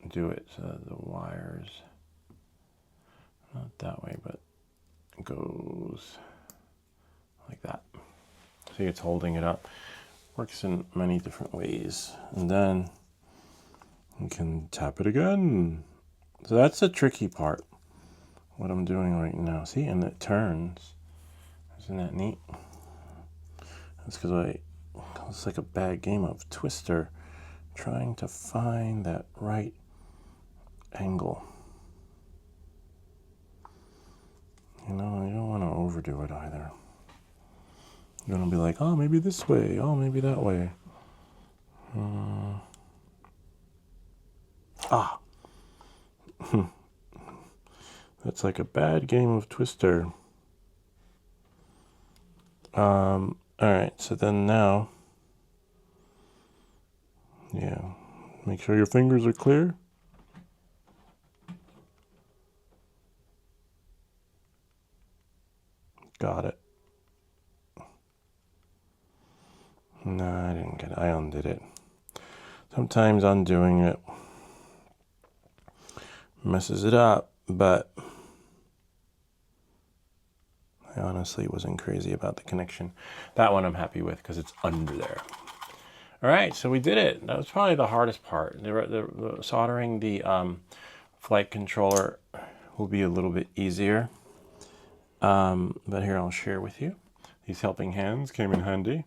do it so that the wires, not that way, but it goes like that. See, it's holding it up. Works in many different ways. And then you can tap it again. So that's the tricky part, what I'm doing right now. See, and it turns. Isn't that neat? That's because it's like a bad game of Twister, trying to find that right angle. You know, you don't want to overdo it either. You're going to be like, oh, maybe this way. Oh, maybe that way. That's like a bad game of Twister. All right, so then now, yeah, make sure your fingers are clear. Got it. No, I didn't get it. I undid it. Sometimes undoing it messes it up, but I honestly wasn't crazy about the connection. That one I'm happy with because it's under there. All right, so we did it. That was probably the hardest part. The soldering the flight controller will be a little bit easier. But here I'll share with you. These helping hands came in handy.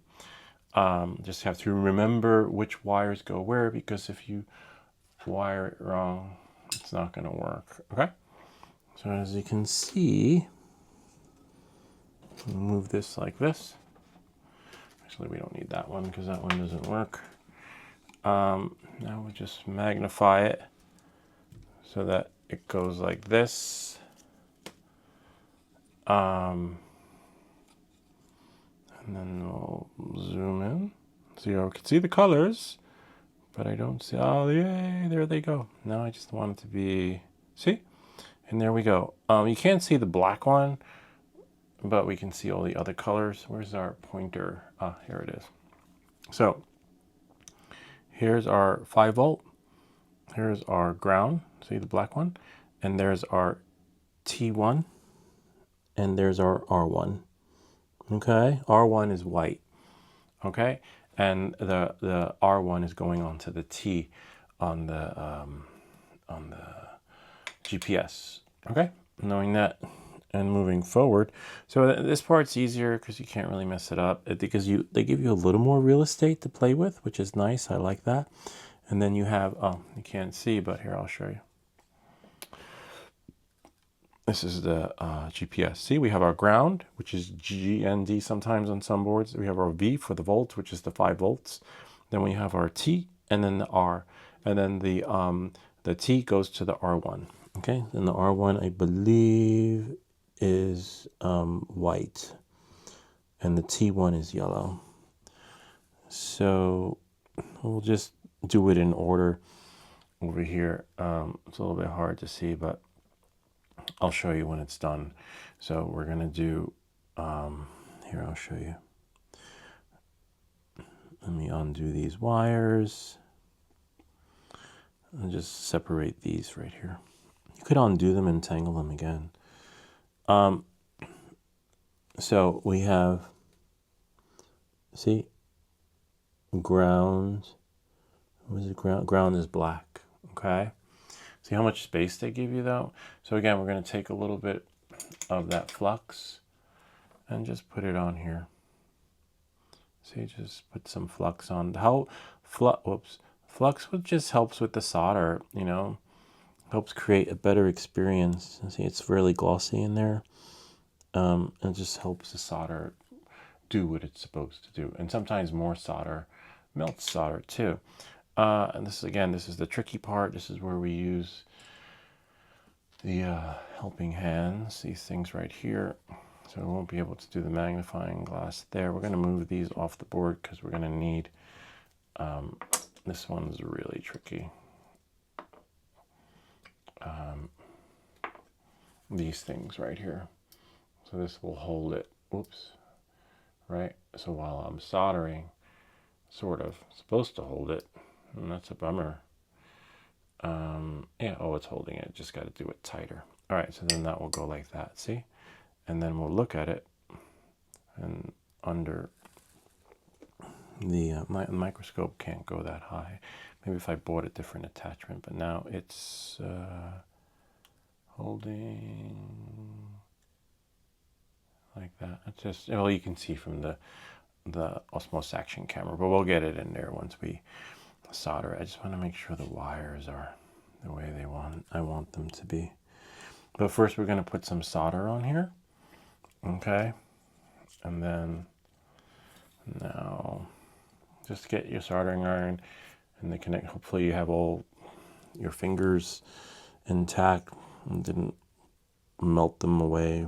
Just have to remember which wires go where, because if you wire it wrong, it's not going to work. Okay? So as you can see, Move this like this. Actually, we don't need that one because that one doesn't work. Now we'll just magnify it so that it goes like this. And then we'll zoom in. So you can see the colors, but I don't see, oh, yay, there they go. Now I just want it to be, see? And there we go. You can't see the black one, but we can see all the other colors. Where's our pointer? Ah, here it is. So here's our 5-volt. Here's our ground. See the black one? And there's our T1. And there's our R1. Okay, R1 is white. Okay, and the R1 is going on to the T on the GPS. Okay, knowing that and moving forward. So this part's easier because you can't really mess it up because they give you a little more real estate to play with, which is nice. I like that. And then you have, oh, you can't see, but here I'll show you. This is the GPS. See, we have our ground, which is G and D sometimes on some boards. We have our V for the volt, which is the 5 volts. Then we have our T, and then the R, and then the T goes to the R1. Okay, and the R1 I believe is white, and the T1 is yellow. So we'll just do it in order over here. It's a little bit hard to see, but I'll show you when it's done. So we're gonna do, here I'll show you. Let me undo these wires and just separate these right here. You could undo them and tangle them again. So we have, see, ground, what is it, ground is black, okay? See how much space they give you though? So again, we're gonna take a little bit of that flux and just put it on here. See, just put some flux on. Flux just helps with the solder, you know, helps create a better experience. See, it's really glossy in there. It just helps the solder do what it's supposed to do. And sometimes more solder melts solder too. And this is, again, this is the tricky part. This is where we use the helping hands, these things right here. So we won't be able to do the magnifying glass there. We're going to move these off the board because we're going to need, this one's really tricky. These things right here. So this will hold it, oops, right? So while I'm soldering, sort of supposed to hold it, and that's a bummer. Yeah, oh, it's holding it, just got to do it tighter. All right, so then that will go like that, see? And then we'll look at it, and under the microscope can't go that high. Maybe if I bought a different attachment, but now it's holding like that. It's just, well, you can see from the Osmos Action camera, but we'll get it in there once we solder. I just want to make sure the wires are the way I want them to be. But first we're going to put some solder on here. Okay. And then now just get your soldering iron and the connect. Hopefully you have all your fingers intact and didn't melt them away.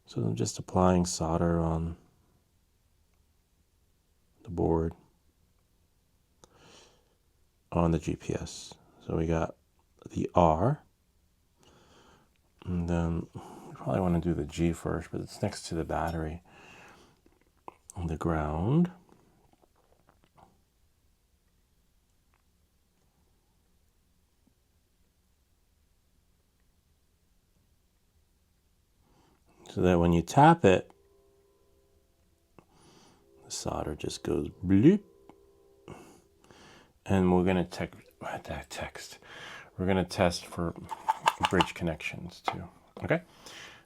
So I'm just applying solder on the board on the GPS. So we got the R, and then we probably want to do the G first, but it's next to the battery. And the ground, so that when you tap it, the solder just goes bloop. And we're going to we're going to test for bridge connections too. Okay.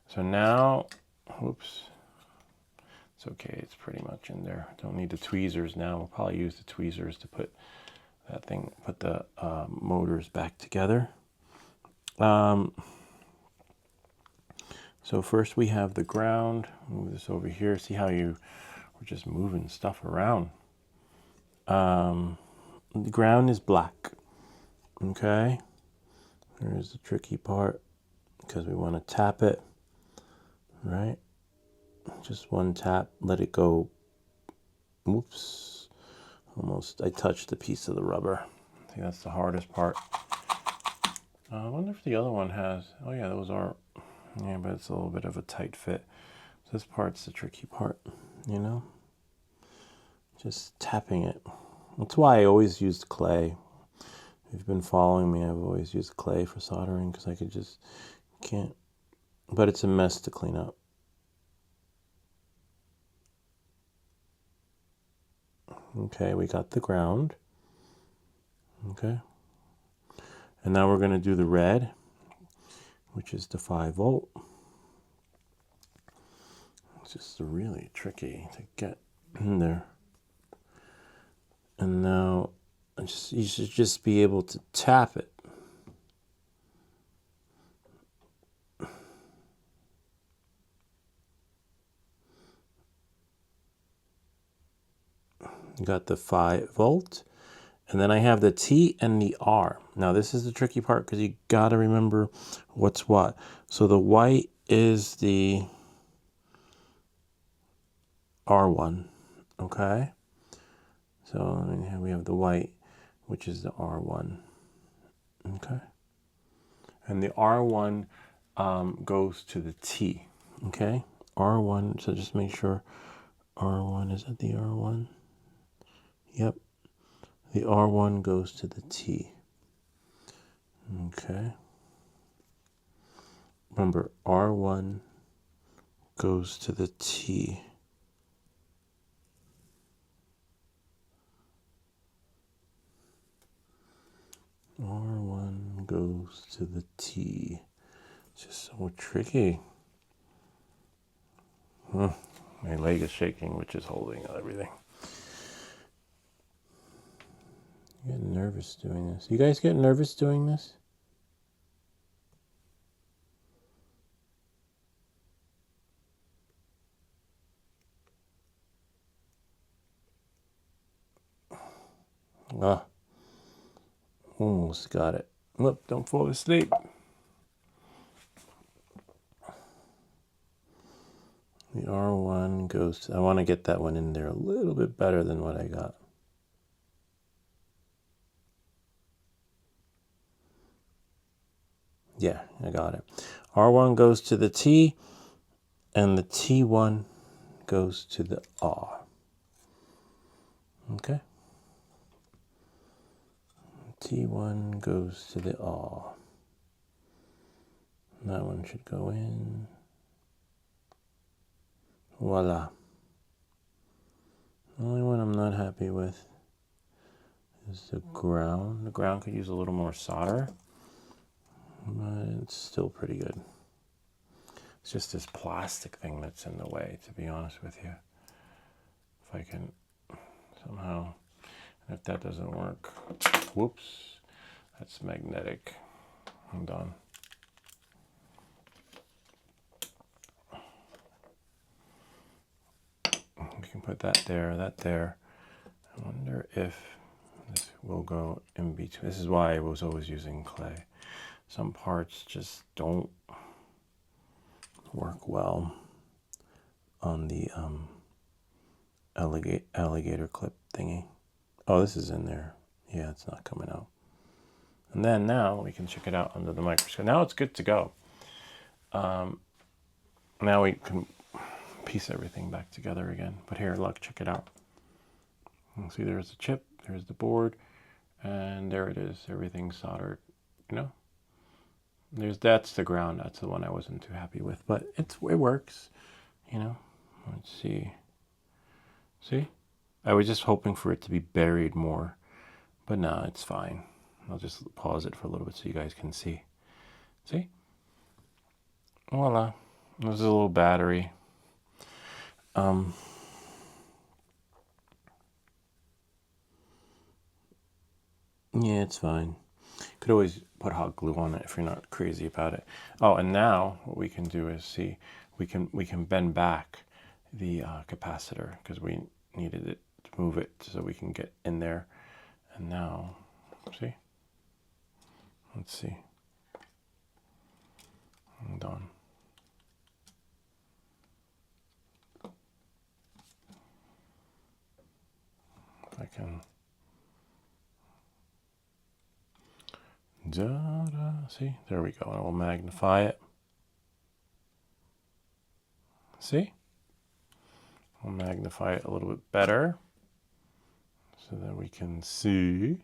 So now, oops, it's okay. It's pretty much in there. Don't need the tweezers now. We'll probably use the tweezers to put that thing, put the motors back together. So So first we have the ground. Move this over here. See how we're just moving stuff around. The ground is black. Okay. Here's the tricky part because we want to tap it, right? Just one tap, let it go. Whoops. Almost, I touched a piece of the rubber. I think that's the hardest part. I wonder if the other one has, oh yeah, those are, yeah, but it's a little bit of a tight fit. So this part's the tricky part, you know? Just tapping it. That's why I always used clay. If you've been following me, I've always used clay for soldering because I could just, can't, but it's a mess to clean up. Okay, we got the ground. Okay. And now we're going to do the red, which is the 5-volt. It's just really tricky to get in there. And now you should just be able to tap it. You got the 5-volt. And then I have the T and the R. Now this is the tricky part because you got to remember what's what. So the white is the R1, okay? So here we have the white, which is the R1, okay? And the R1 goes to the T, okay? R1, so just make sure R1 is at the R1. Yep. The R1 goes to the T. Okay. Remember, R1 goes to the T. R1 goes to the T. It's just so tricky. My leg is shaking, which is holding everything. You get nervous doing this. You guys get nervous doing this? Ah, almost got it. Look, don't fall asleep. The R1 goes to, I want to get that one in there a little bit better than what I got. Yeah, I got it. R1 goes to the T, and the T1 goes to the R. Okay? T1 goes to the R. That one should go in. Voila. The only one I'm not happy with is the ground. The ground could use a little more solder, but it's still pretty good. It's just this plastic thing that's in the way, to be honest with you. If I can somehow, if that doesn't work, whoops, that's magnetic. I'm done. We can put that there, that there. I wonder if this will go in between. This is why I was always using clay. Some parts just don't work well on the alligator clip thingy. Oh, this is in there. Yeah, it's not coming out. And then now we can check it out under the microscope. Now it's good to go. Now we can piece everything back together again. But here, look, check it out. You see there's the chip, there's the board, and there it is. Everything's soldered, you know? That's the ground. That's the one I wasn't too happy with, but it works, you know? Let's see. See? I was just hoping for it to be buried more, but no, it's fine. I'll just pause it for a little bit so you guys can see. See? Voila. There's a little battery. Yeah, it's fine. Could always put hot glue on it if you're not crazy about it. Oh, and now what we can do is see, we can bend back the capacitor because we needed it to move it so we can get in there. And now, see? Let's see. Hold on. If I can. See? There we go. I will magnify it. See? I'll magnify it a little bit better so that we can see.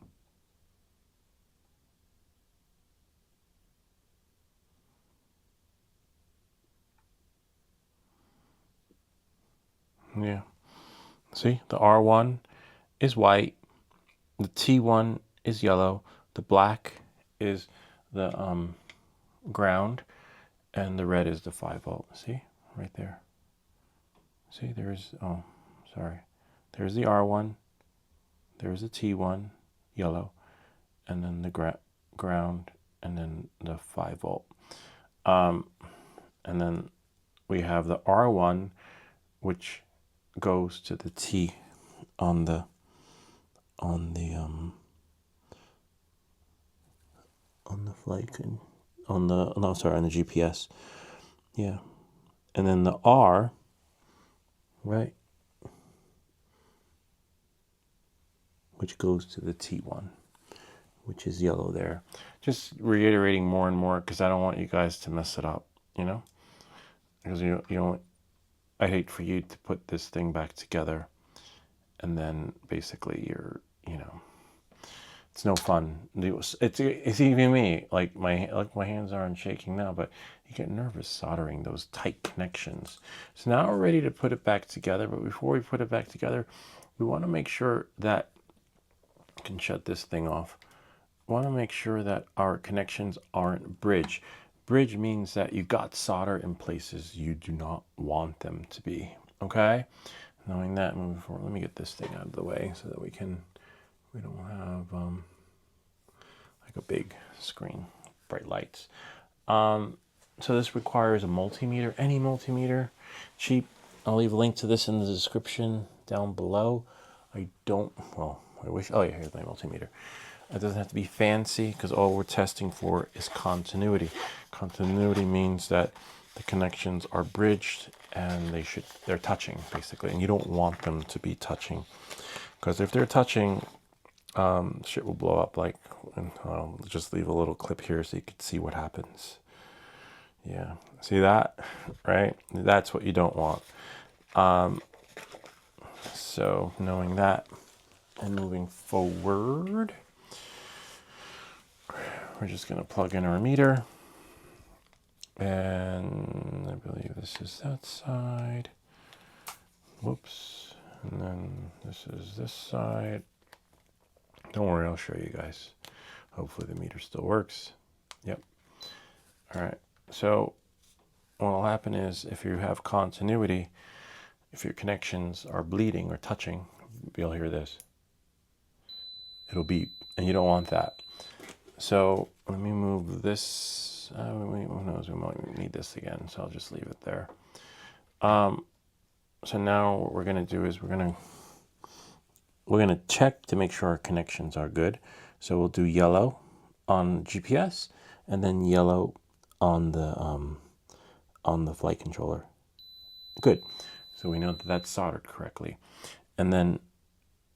Yeah. See, the R1 is white, the T1 is yellow, the black is the ground, and the red is the 5-volt. See, right there. See, there's, oh, sorry. There's the R1, there's the T1, yellow, and then the ground, and then the 5-volt. And then we have the R1, which goes to the T on the flight and on the GPS. Yeah. And then the R, right, which goes to the T1, which is yellow there. Just reiterating more and more because I don't want you guys to mess it up, you know? Because you know, I hate for you to put this thing back together and then basically you're, you know, it's no fun. It's even me, like my hands aren't shaking now, but you get nervous soldering those tight connections. So now we're ready to put it back together, but before we put it back together, we want to make sure that, I can shut this thing off. We want to make sure that our connections aren't bridge. Bridge means that you got solder in places you do not want them to be, okay? Knowing that, moving forward, let me get this thing out of the way so that we don't have like a big screen, bright lights. So this requires a multimeter, any multimeter, cheap. I'll leave a link to this in the description down below. I wish, oh yeah, here's my multimeter. It doesn't have to be fancy because all we're testing for is continuity. Continuity means that the connections are bridged and they're touching basically, and you don't want them to be touching because if they're touching, shit will blow up. Like, and I'll just leave a little clip here so you can see what happens. Yeah, see that, right? That's what you don't want. So knowing that and moving forward, we're just going to plug in our meter, and I believe this is that side. Whoops. And then this is this side. Don't worry, I'll show you guys. Hopefully the meter still works. Yep. All right. So what will happen is if you have continuity, if your connections are bleeding or touching, you'll hear this. It'll beep, and you don't want that. So let me move this. Who knows? We might need this again, so I'll just leave it there. So now what we're going to do is we're going to check to make sure our connections are good. So we'll do yellow on GPS and then yellow on the flight controller. Good. So we know that that's soldered correctly. And then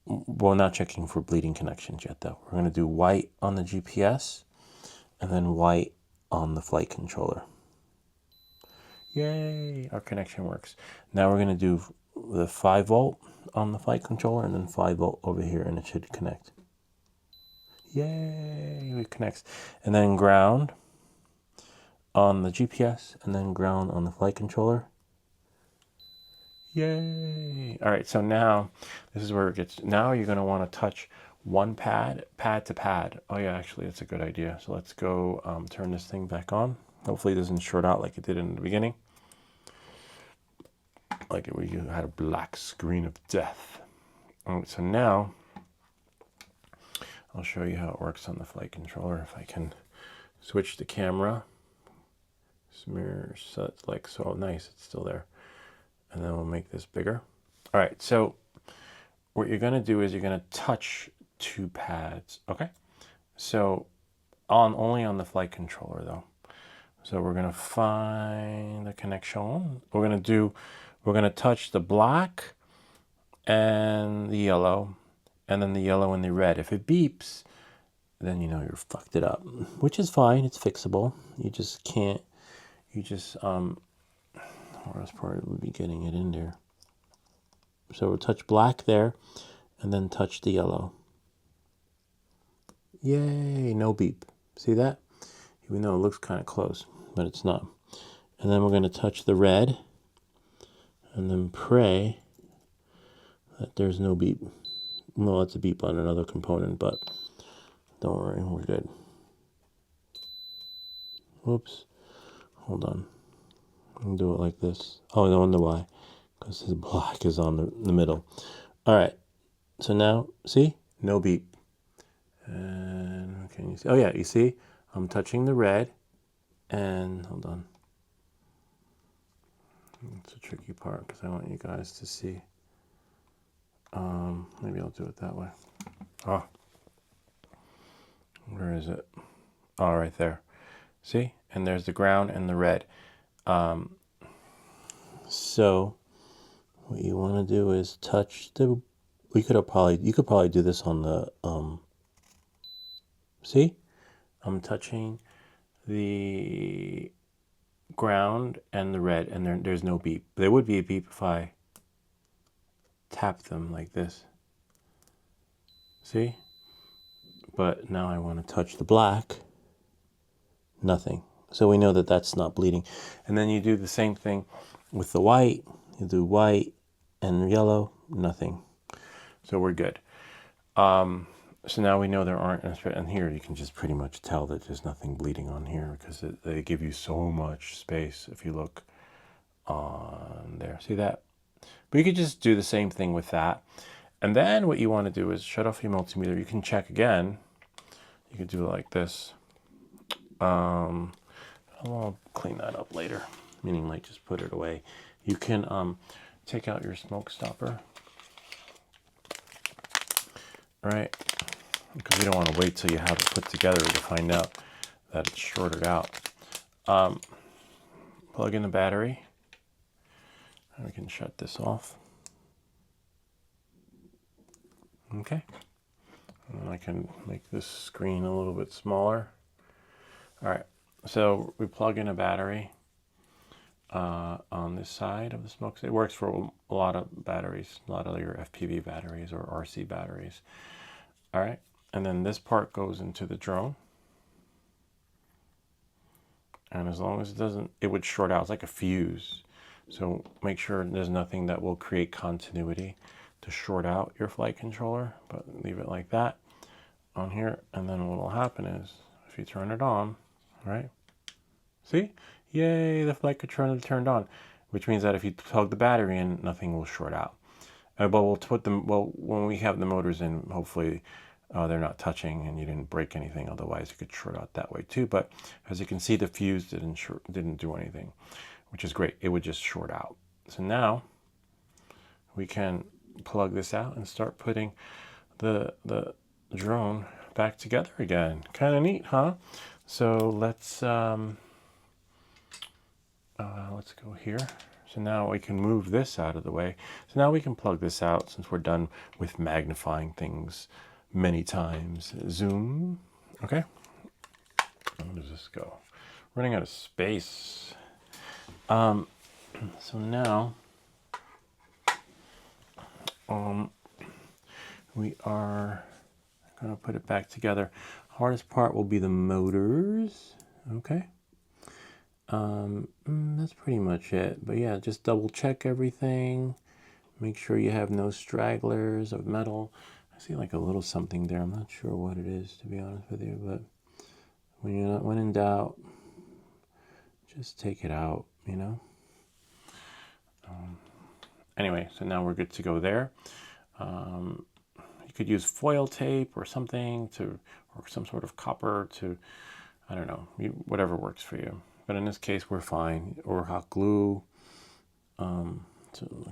we're not checking for bleeding connections yet, though. We're going to do white on the GPS and then white on the flight controller. Yay, our connection works. Now we're going to do the 5-volt on the flight controller and then 5-volt over here, and it should connect. Yay, it connects. And then ground on the GPS and then ground on the flight controller. Yay. All right, so now this is where it gets, now you're going to want to touch one pad to pad. Oh yeah, actually that's a good idea. So let's go turn this thing back on. Hopefully it doesn't short out like it did in the beginning. Like it, you had a black screen of death. All right, so now I'll show you how it works on the flight controller. If I can switch the camera, smear, so it's like so nice, it's still there. And then we'll make this bigger. All right, so what you're gonna do is you're gonna touch two pads, okay? So only on the flight controller though. So we're gonna find the connection. We're gonna touch the black and the yellow, and then the yellow and the red. If it beeps, then you know you're fucked it up, which is fine. It's fixable. You just can't. You just hardest part would be getting it in there. So we'll touch black there, and then touch the yellow. Yay! No beep. See that? Even though it looks kind of close, but it's not. And then we're going to touch the red, and then pray that there's no beep. Well, it's a beep on another component, but don't worry, we're good. Whoops. Hold on. I'll do it like this. Oh, I wonder why. Because his black is on the middle. All right. So now, see? No beep. And can you see? Oh, yeah, you see? I'm touching the red. And hold on. It's a tricky part because I want you guys to see. Maybe I'll do it that way. Oh. Where is it? Oh, right there. See? And there's the ground and the red. So what you want to do is touch the, you could probably do this on the, see? I'm touching the ground and the red, and there's no beep. There would be a beep if I tap them like this. See? But now I want to touch the black. Nothing. So we know that that's not bleeding. And then you do the same thing with the white. You do white and yellow, nothing. So we're good. So now we know there aren't, and here you can just pretty much tell that there's nothing bleeding on here because they give you so much space if you look on there. See that? But you could just do the same thing with that. And then what you want to do is shut off your multimeter. You can check again. You could do it like this. I'll clean that up later, meaning like just put it away. You can take out your smoke stopper, right? Because you don't want to wait till you have it put together to find out that it's shorted out. Plug in the battery, and we can shut this off. Okay, and I can make this screen a little bit smaller. All right, so we plug in a battery on this side of the smoke. It works for a lot of batteries, a lot of your FPV batteries or RC batteries. All right, and then this part goes into the drone. And as long as it doesn't, it would short out. It's like a fuse. So make sure there's nothing that will create continuity to short out your flight controller, but leave it like that on here. And then what will happen is if you turn it on, right? See? Yay, the flight controller turned on, which means that if you plug the battery in, nothing will short out. But we'll put them, well, when we have the motors in, hopefully they're not touching and you didn't break anything. Otherwise, you could short out that way too. But as you can see, the fuse didn't do anything, which is great. It would just short out. So now we can plug this out and start putting the drone back together again. Kind of neat, huh? So let's go here. So now we can move this out of the way. So now we can plug this out since we're done with magnifying things many times. Zoom. Okay. Where does this go? Running out of space. So now we are going to put it back together. Hardest part will be the motors. Okay. That's pretty much it. But yeah, just double check everything. Make sure you have no stragglers of metal. I see like a little something there. I'm not sure what it is, to be honest with you. But when in doubt, just take it out, you know. Anyway, so now we're good to go there. You could use foil tape or something to, or some sort of copper to, I don't know, whatever works for you. But in this case, we're fine. Or hot glue to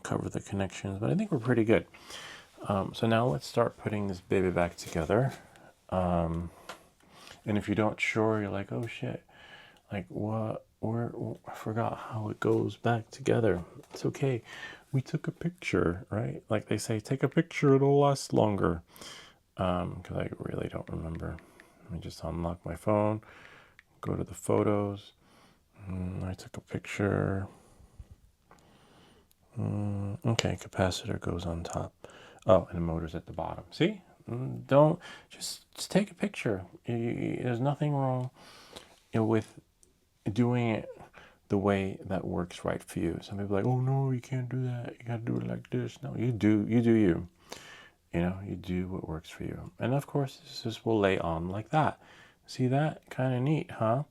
cover the connections. But I think we're pretty good. So now let's start putting this baby back together. And if you don't sure, you're like, oh shit, like what? I forgot how it goes back together. It's okay. We took a picture, right? Like they say, take a picture, it'll last longer. Because I really don't remember. Let me just unlock my phone, go to the photos. I took a picture. Okay, capacitor goes on top. Oh, and the motor's at the bottom. See? Don't, just take a picture. There's nothing wrong with doing it the way that works right for you. Some people are like, oh no, you can't do that. You gotta do it like this. No, you do you. You know, you do what works for you. And of course, this will lay on like that. See that? Kind of neat, huh?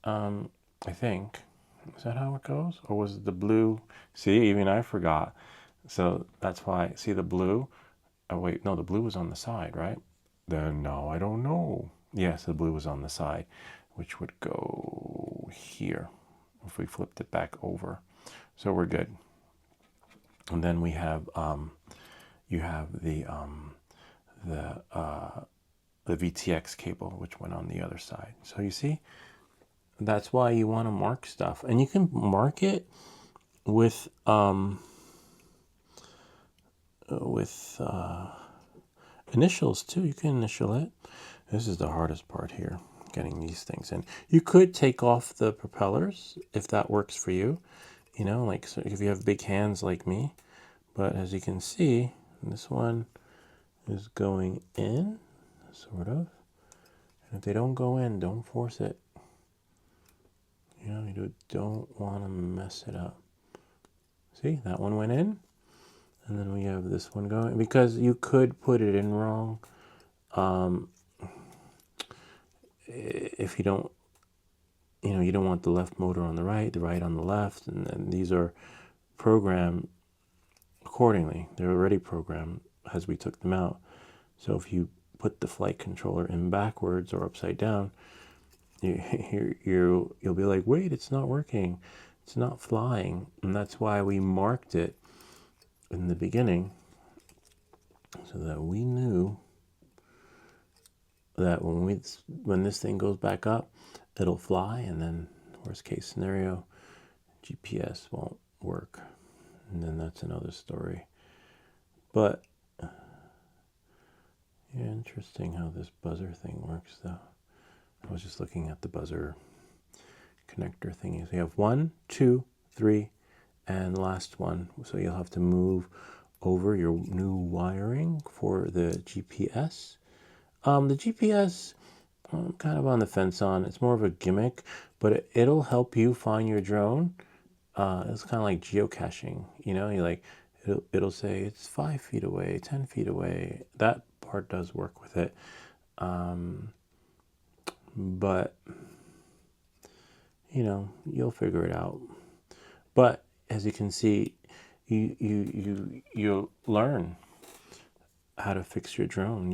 I think. Is that how it goes? Or was it the blue? See, even I forgot. So that's why, see the blue? Oh wait, no, the blue was on the side, right? Then no, I don't know. Yes, the blue was on the side, which would go here if we flipped it back over. So we're good. And then we have you have the VTX cable, which went on the other side. So you see, that's why you want to mark stuff, and you can mark it with initials too. You can initial it. This is the hardest part here, getting these things in. You could take off the propellers if that works for you. You know, like so if you have big hands like me. But as you can see, this one is going in, sort of. And if they don't go in, don't force it. You know, you don't want to mess it up. See, that one went in. And then we have this one going. Because you could put it in wrong. If you don't, you know, you don't want the left motor on the right on the left. And then these are programmed accordingly. They're already programmed as we took them out. So if you put the flight controller in backwards or upside down, you'll be like, wait, it's not working, it's not flying. And that's why we marked it in the beginning, so that we knew that when this thing goes back up, it'll fly. And then worst case scenario, GPS won't work, and then that's another story. But yeah, interesting how this buzzer thing works though. I was just looking at the buzzer connector thingy. So you have 1, 2, 3, and last one. So you'll have to move over your new wiring for the GPS. The GPS, I'm kind of on the fence on. It's more of a gimmick, but it'll help you find your drone. It's kind of like geocaching. You know, you like it'll say it's 5 feet away, 10 feet away. That part does work with it. But you know, you'll figure it out. But as you can see, you'll learn how to fix your drone.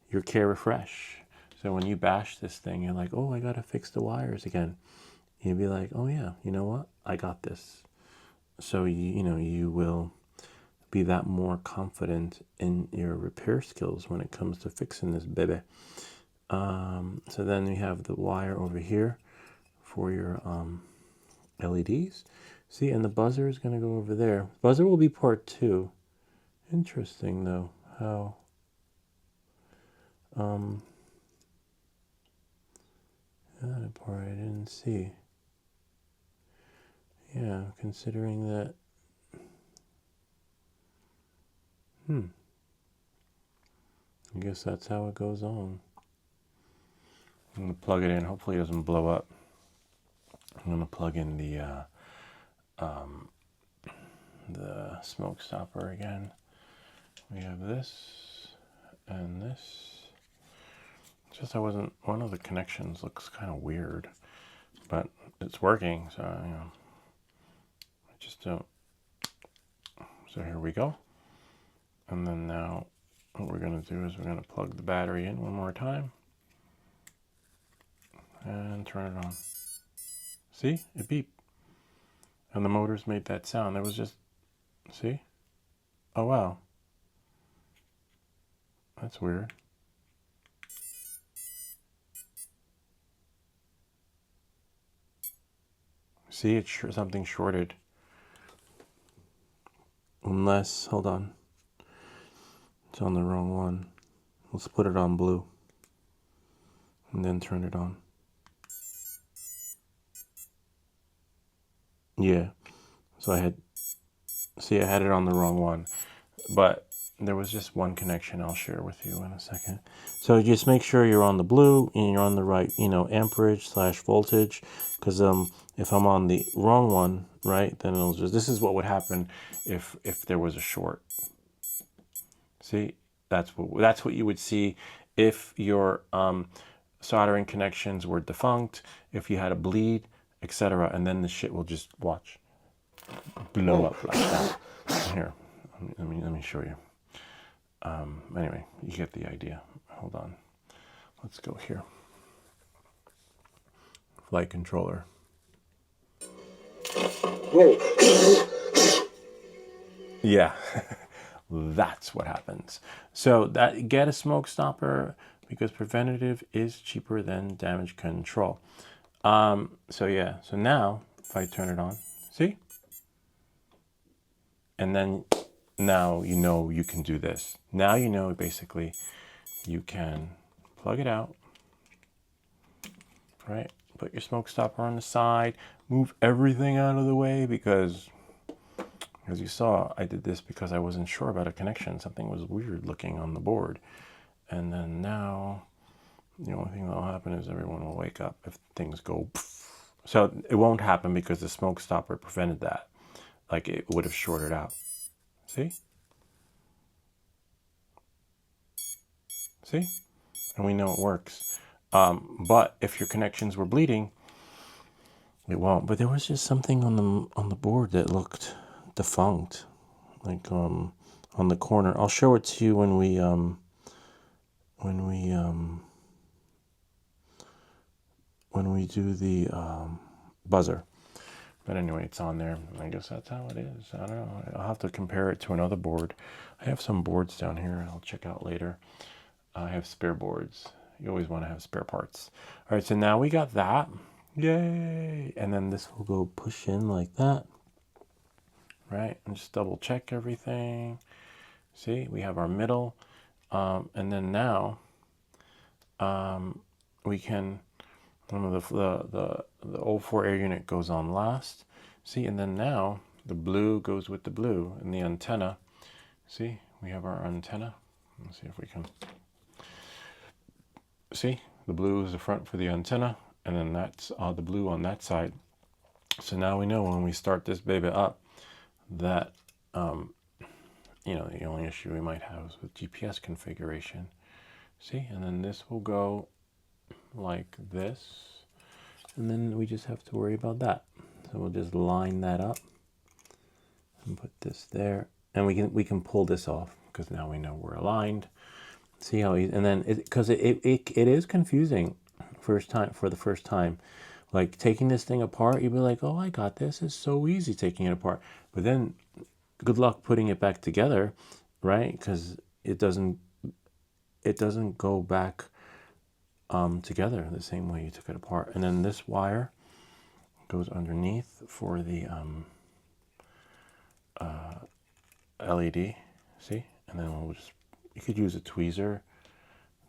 Your care refresh. So when you bash this thing, you're like, oh, I gotta fix the wires again. You'll be like, oh yeah, you know what? I got this. So you will be that more confident in your repair skills when it comes to fixing this baby. So then we have the wire over here for your LEDs. See, and the buzzer is going to go over there. Buzzer will be part 2. Interesting though, how that part I didn't see. Yeah, considering that. I guess that's how it goes on. I'm going to plug it in. Hopefully it doesn't blow up. I'm going to plug in the smoke stopper again. We have this and this. Just one of the connections looks kind of weird, but it's working, so you know, I just don't. So here we go. And then now what we're going to do is we're going to plug the battery in one more time and turn it on. See, it beeped. And the motors made that sound. It was just, see? Oh, wow. That's weird. See, it's something shorted. Unless, hold on. It's on the wrong one. Let's put it on blue. And then turn it on. Yeah. So I had it on the wrong one. But there was just one connection I'll share with you in a second. So just make sure you're on the blue and you're on the right, amperage / voltage. Because if I'm on the wrong one, right, then it'll just, this is what would happen if there was a short. See, that's what you would see if your soldering connections were defunct, if you had a bleed, etc. And then the shit will just, watch, blow up like that. Here, let me show you. Anyway, you get the idea. Hold on. Let's go here. Flight controller. Yeah, that's what happens. So that, get a smoke stopper, because preventative is cheaper than damage control. So yeah, so now if I turn it on, see? And then now you know you can do this. Now you know basically you can plug it out, right? Put your smoke stopper on the side, move everything out of the way, because as you saw, I did this because I wasn't sure about a connection. Something was weird looking on the board. And then now the only thing that'll happen is everyone will wake up if things go poof. So it won't happen because the smoke stopper prevented that. Like, it would have shorted out. See? See? And we know it works. But if your connections were bleeding, it won't. But there was just something on the board that looked defunct, like on the corner. I'll show it to you when we do the buzzer. But anyway, it's on there. I guess that's how it is. I don't know. I'll have to compare it to another board. I have some boards down here I'll check out later. I have spare boards. You always want to have spare parts. All right, so now we got that. Yay! And then this will go push in like that. Right? And just double check everything. See, we have our middle. And then now we can, the 04 air unit goes on last. See, and then now the blue goes with the blue and the antenna. See, we have our antenna. Let's see if we can. See, the blue is the front for the antenna, and then that's the blue on that side. So now we know when we start this baby up that, the only issue we might have is with GPS configuration. See, and then this will go like this, and then we just have to worry about that. So we'll just line that up and put this there, and we can pull this off because now we know we're aligned. See how easy, and then because it is confusing for the first time, like taking this thing apart, you'd be like, oh, I got this. It's so easy taking it apart, but then good luck putting it back together, right? Because it doesn't go back together the same way you took it apart. And then this wire goes underneath for the LED. See, and then we'll just, you could use a tweezer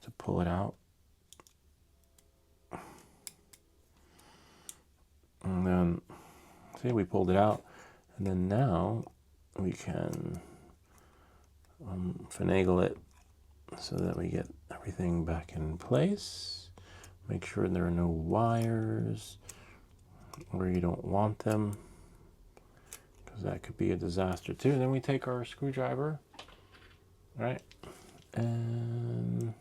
to pull it out. And then, see, we pulled it out. And then now we can finagle it so that we get everything back in place. Make sure there are no wires where you don't want them, because that could be a disaster too. And then we take our screwdriver, right, and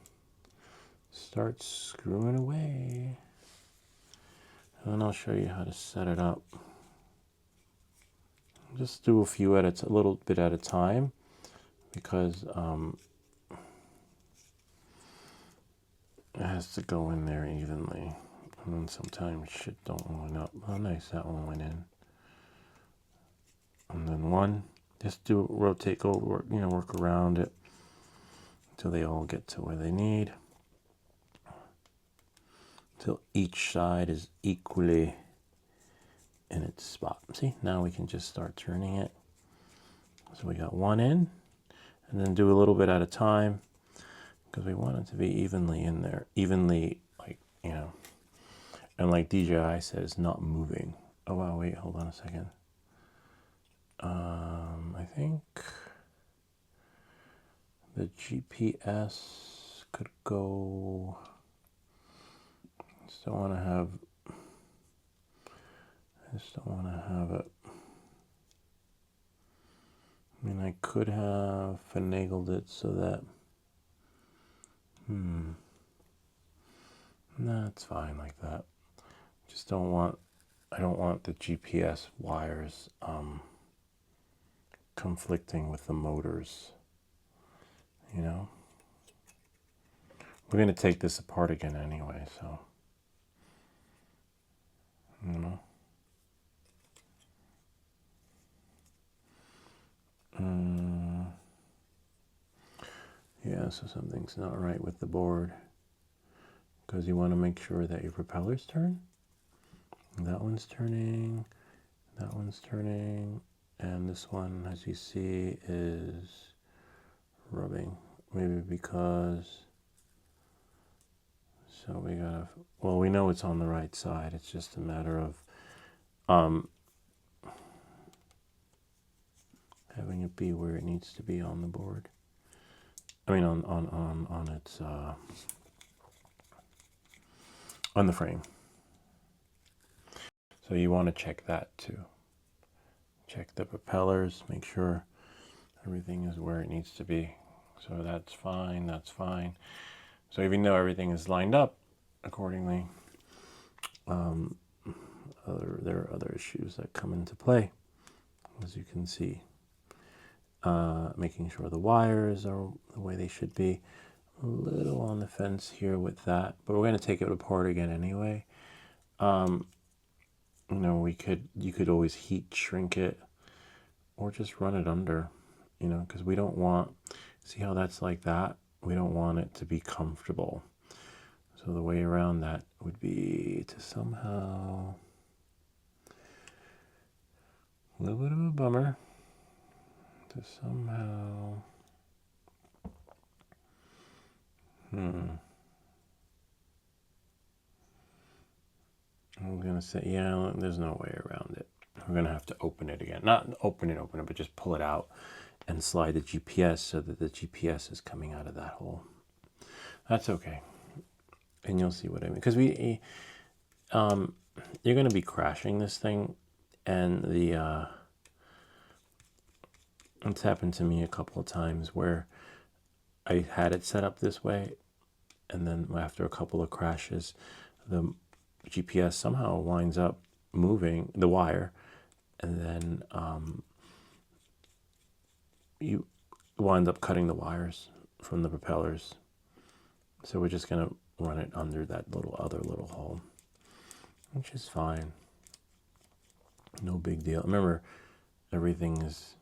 start screwing away. And then I'll show you how to set it up. Just do a few edits, a little bit at a time. because it has to go in there evenly. And then sometimes shit don't line up. Oh, nice, that one went in. And then one, just do rotate, go work, work around it until they all get to where they need. Till each side is equally in its spot. See, now we can just start turning it. So we got one in, and then do a little bit at a time because we want it to be evenly in there, evenly, like, and like DJI says, not moving. Oh wow, wait, hold on a second. I think the GPS could go. I just don't want to have it. I mean, I could have finagled it so that, nah, it's fine like that. Just don't want, I don't want the GPS wires conflicting with the motors, We're going to take this apart again anyway, so, yeah, so something's not right with the board because you want to make sure that your propellers turn. That one's turning, that one's turning, and this one, as you see, is rubbing. Maybe because, so we gotta, well, we know it's on the right side. It's just a matter of having it be where it needs to be on the board. I mean, on its on the frame. So you want to check that too. Check the propellers, make sure everything is where it needs to be. So that's fine, that's fine. So even though everything is lined up accordingly, there are other issues that come into play, as you can see. Making sure the wires are the way they should be. A little on the fence here with that, but we're going to take it apart again anyway. You could always heat shrink it or just run it under, because we don't want, see how that's like that? We don't want it to be comfortable. So the way around that would be to somehow, a little bit of a bummer, to somehow, I'm gonna say, yeah, there's no way around it. We're gonna have to open it again. Not open it, but just pull it out and slide the GPS so that the GPS is coming out of that hole. That's okay. And you'll see what I mean. Because you're gonna be crashing this thing, and it's happened to me a couple of times where I had it set up this way, and then after a couple of crashes, the GPS somehow winds up moving the wire, and then you wind up cutting the wires from the propellers. So we're just gonna run it under that other little hole, which is fine. No big deal. Remember, everything is,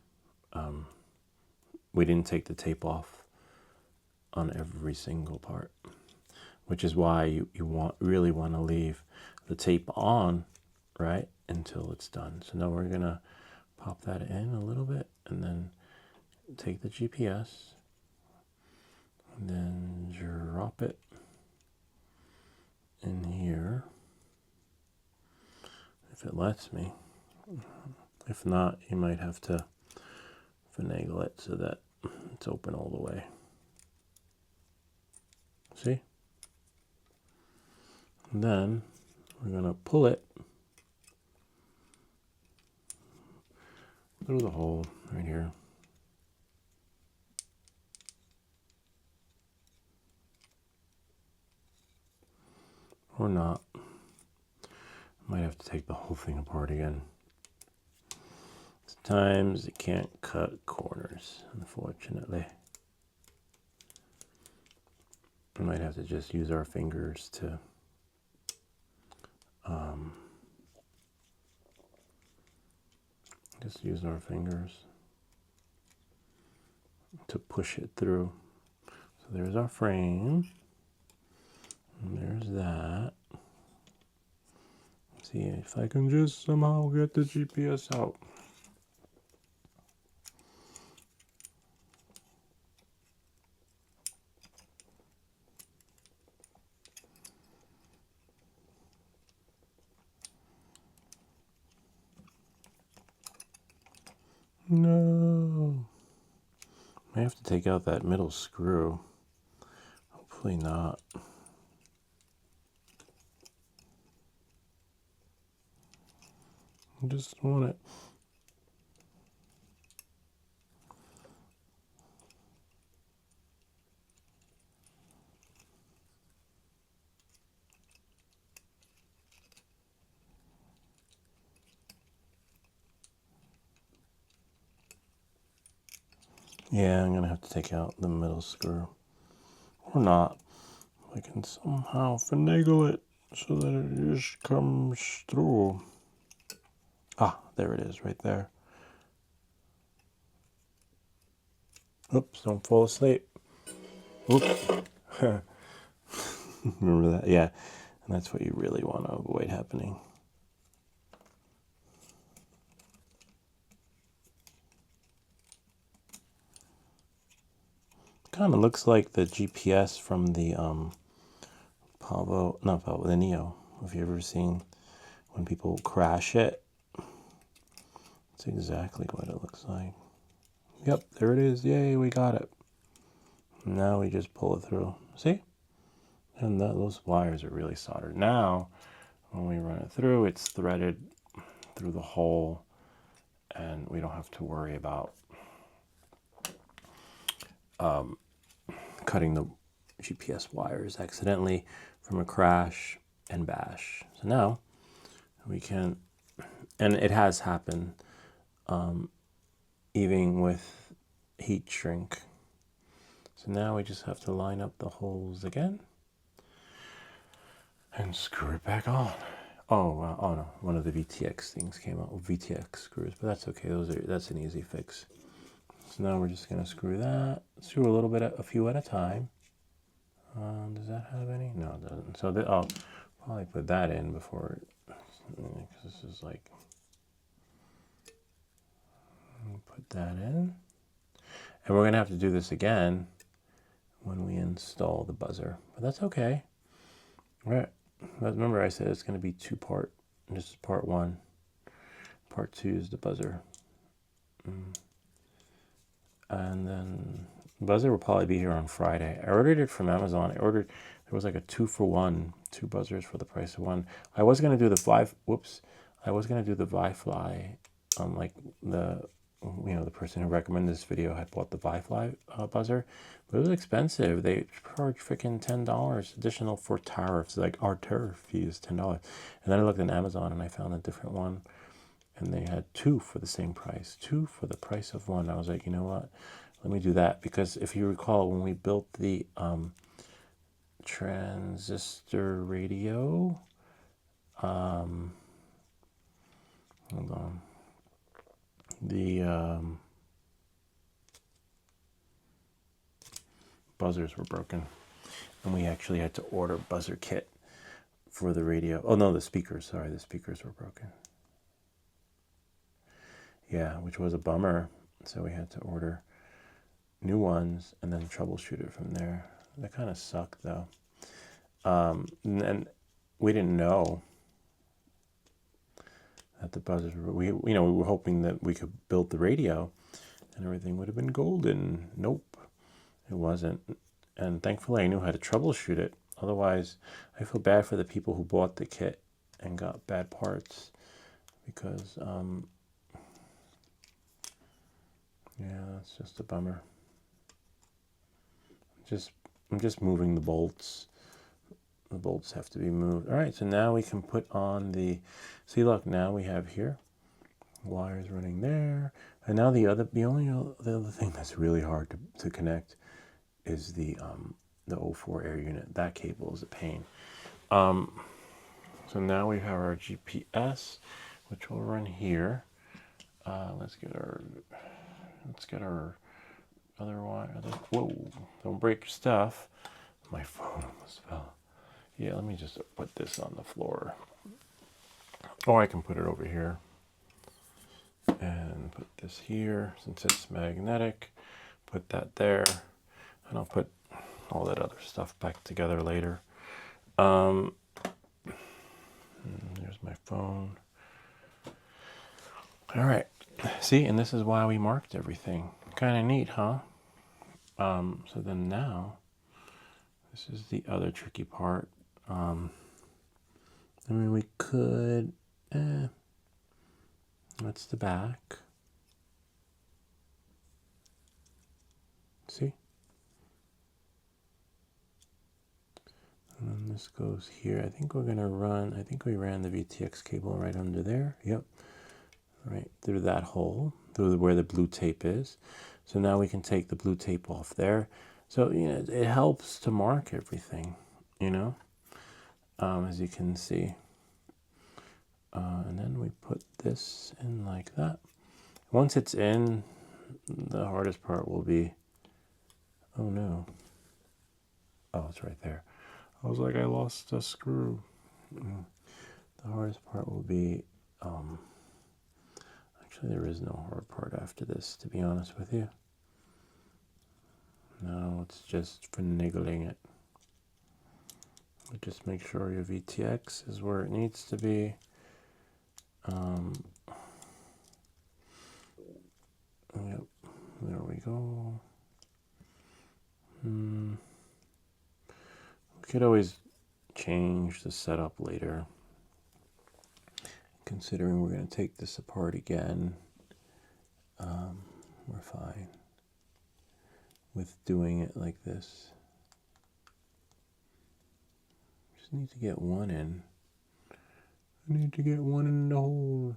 we didn't take the tape off on every single part, which is why you really want to leave the tape on, right, until it's done. So now we're gonna pop that in a little bit and then take the GPS and then drop it in here, if it lets me. If not, you might have to finagle it so that it's open all the way. See? And then we're gonna pull it through the hole right here. Or not. Might have to take the whole thing apart again. It's Sometimes it can't cut corners, unfortunately. We might have to just use our fingers to push it through. So there's our frame. And there's that. Let's see if I can just somehow get the GPS out. No. I have to take out that middle screw. Hopefully not. I just want it. Yeah, I'm gonna have to take out the middle screw. Or not. I can somehow finagle it so that it just comes through. Ah, there it is, right there. Oops, don't fall asleep. Oops. Remember that? Yeah, and that's what you really want to avoid happening. Kind of looks like the GPS from the the Neo. Have you ever seen when people crash it? That's exactly what it looks like. Yep, there it is. Yay, we got it. Now we just pull it through. See? And those wires are really soldered. Now, when we run it through, it's threaded through the hole, and we don't have to worry about cutting the GPS wires accidentally from a crash and bash. So now we can, and it has happened, even with heat shrink. So now we just have to line up the holes again and screw it back on. Oh, oh no, one of the VTX things came out with VTX screws, but that's okay. That's an easy fix. So now we're just gonna screw that. Screw a little bit, a few at a time. Does that have any? No, it doesn't. So I'll probably put that in before, because this is like, put that in. And we're gonna have to do this again when we install the buzzer, but that's okay. All right. But remember, I said it's going to be two-part. This is part one. Part two is the buzzer. And then the buzzer will probably be here on Friday. I ordered it from Amazon. There was like a 2-for-1, 2 buzzers for the price of one. I was going to do the I was going to do the Betaflight, like the person who recommended this video had bought the Betaflight buzzer, but it was expensive. They charged freaking $10 additional for tariffs. Like our tariff fee is $10. And then I looked on Amazon and I found a different one, and they had 2 for the same price, 2 for the price of 1. I was like, you know what? Let me do that, because if you recall, when we built the transistor radio, hold on. The buzzers were broken, and we actually had to order buzzer kit for the radio. Oh no, the speakers, sorry, the speakers were broken. Yeah, which was a bummer. So we had to order new ones and then troubleshoot it from there. That kind of sucked though. And we didn't know that the buzzers were, we were hoping that we could build the radio and everything would have been golden. Nope, it wasn't. And thankfully I knew how to troubleshoot it. Otherwise, I feel bad for the people who bought the kit and got bad parts, because yeah, that's just a bummer. I'm just moving the bolts. The bolts have to be moved. All right, so now we can put on the, see, look, now we have here, Wires running there. And now the other thing that's really hard to connect is the 04 air unit. That cable is a pain. So now we have our GPS, which will run here. Let's get our other wire. Whoa! Don't break your stuff. My phone almost fell. Yeah, let me just put this on the floor. Or I can put it over here. And put this here, since it's magnetic. Put that there. And I'll put all that other stuff back together later. There's my phone. All right. See, and this is why we marked everything. Kind of neat, huh? So then now, this is the other tricky part. I mean, we could, that's the back. See? And then this goes here. I think we're going to run, I think we ran the VTX cable right under there. Yep. Right through that hole, through where the blue tape is. So now we can take the blue tape off there. So, you know, it helps to mark everything, you know, as you can see. And then we put this in like that. Once it's in, the hardest part will be, oh no. Oh, it's right there. I was like, I lost a screw. The hardest part will be, actually there is no hard part after this, to be honest with you. No, it's just finagling it. But just make sure your VTX is where it needs to be. Yep, there we go. We could always change the setup later. Considering we're going to take this apart again, we're fine with doing it like this. Just need to get one in. I need to get one in the hole.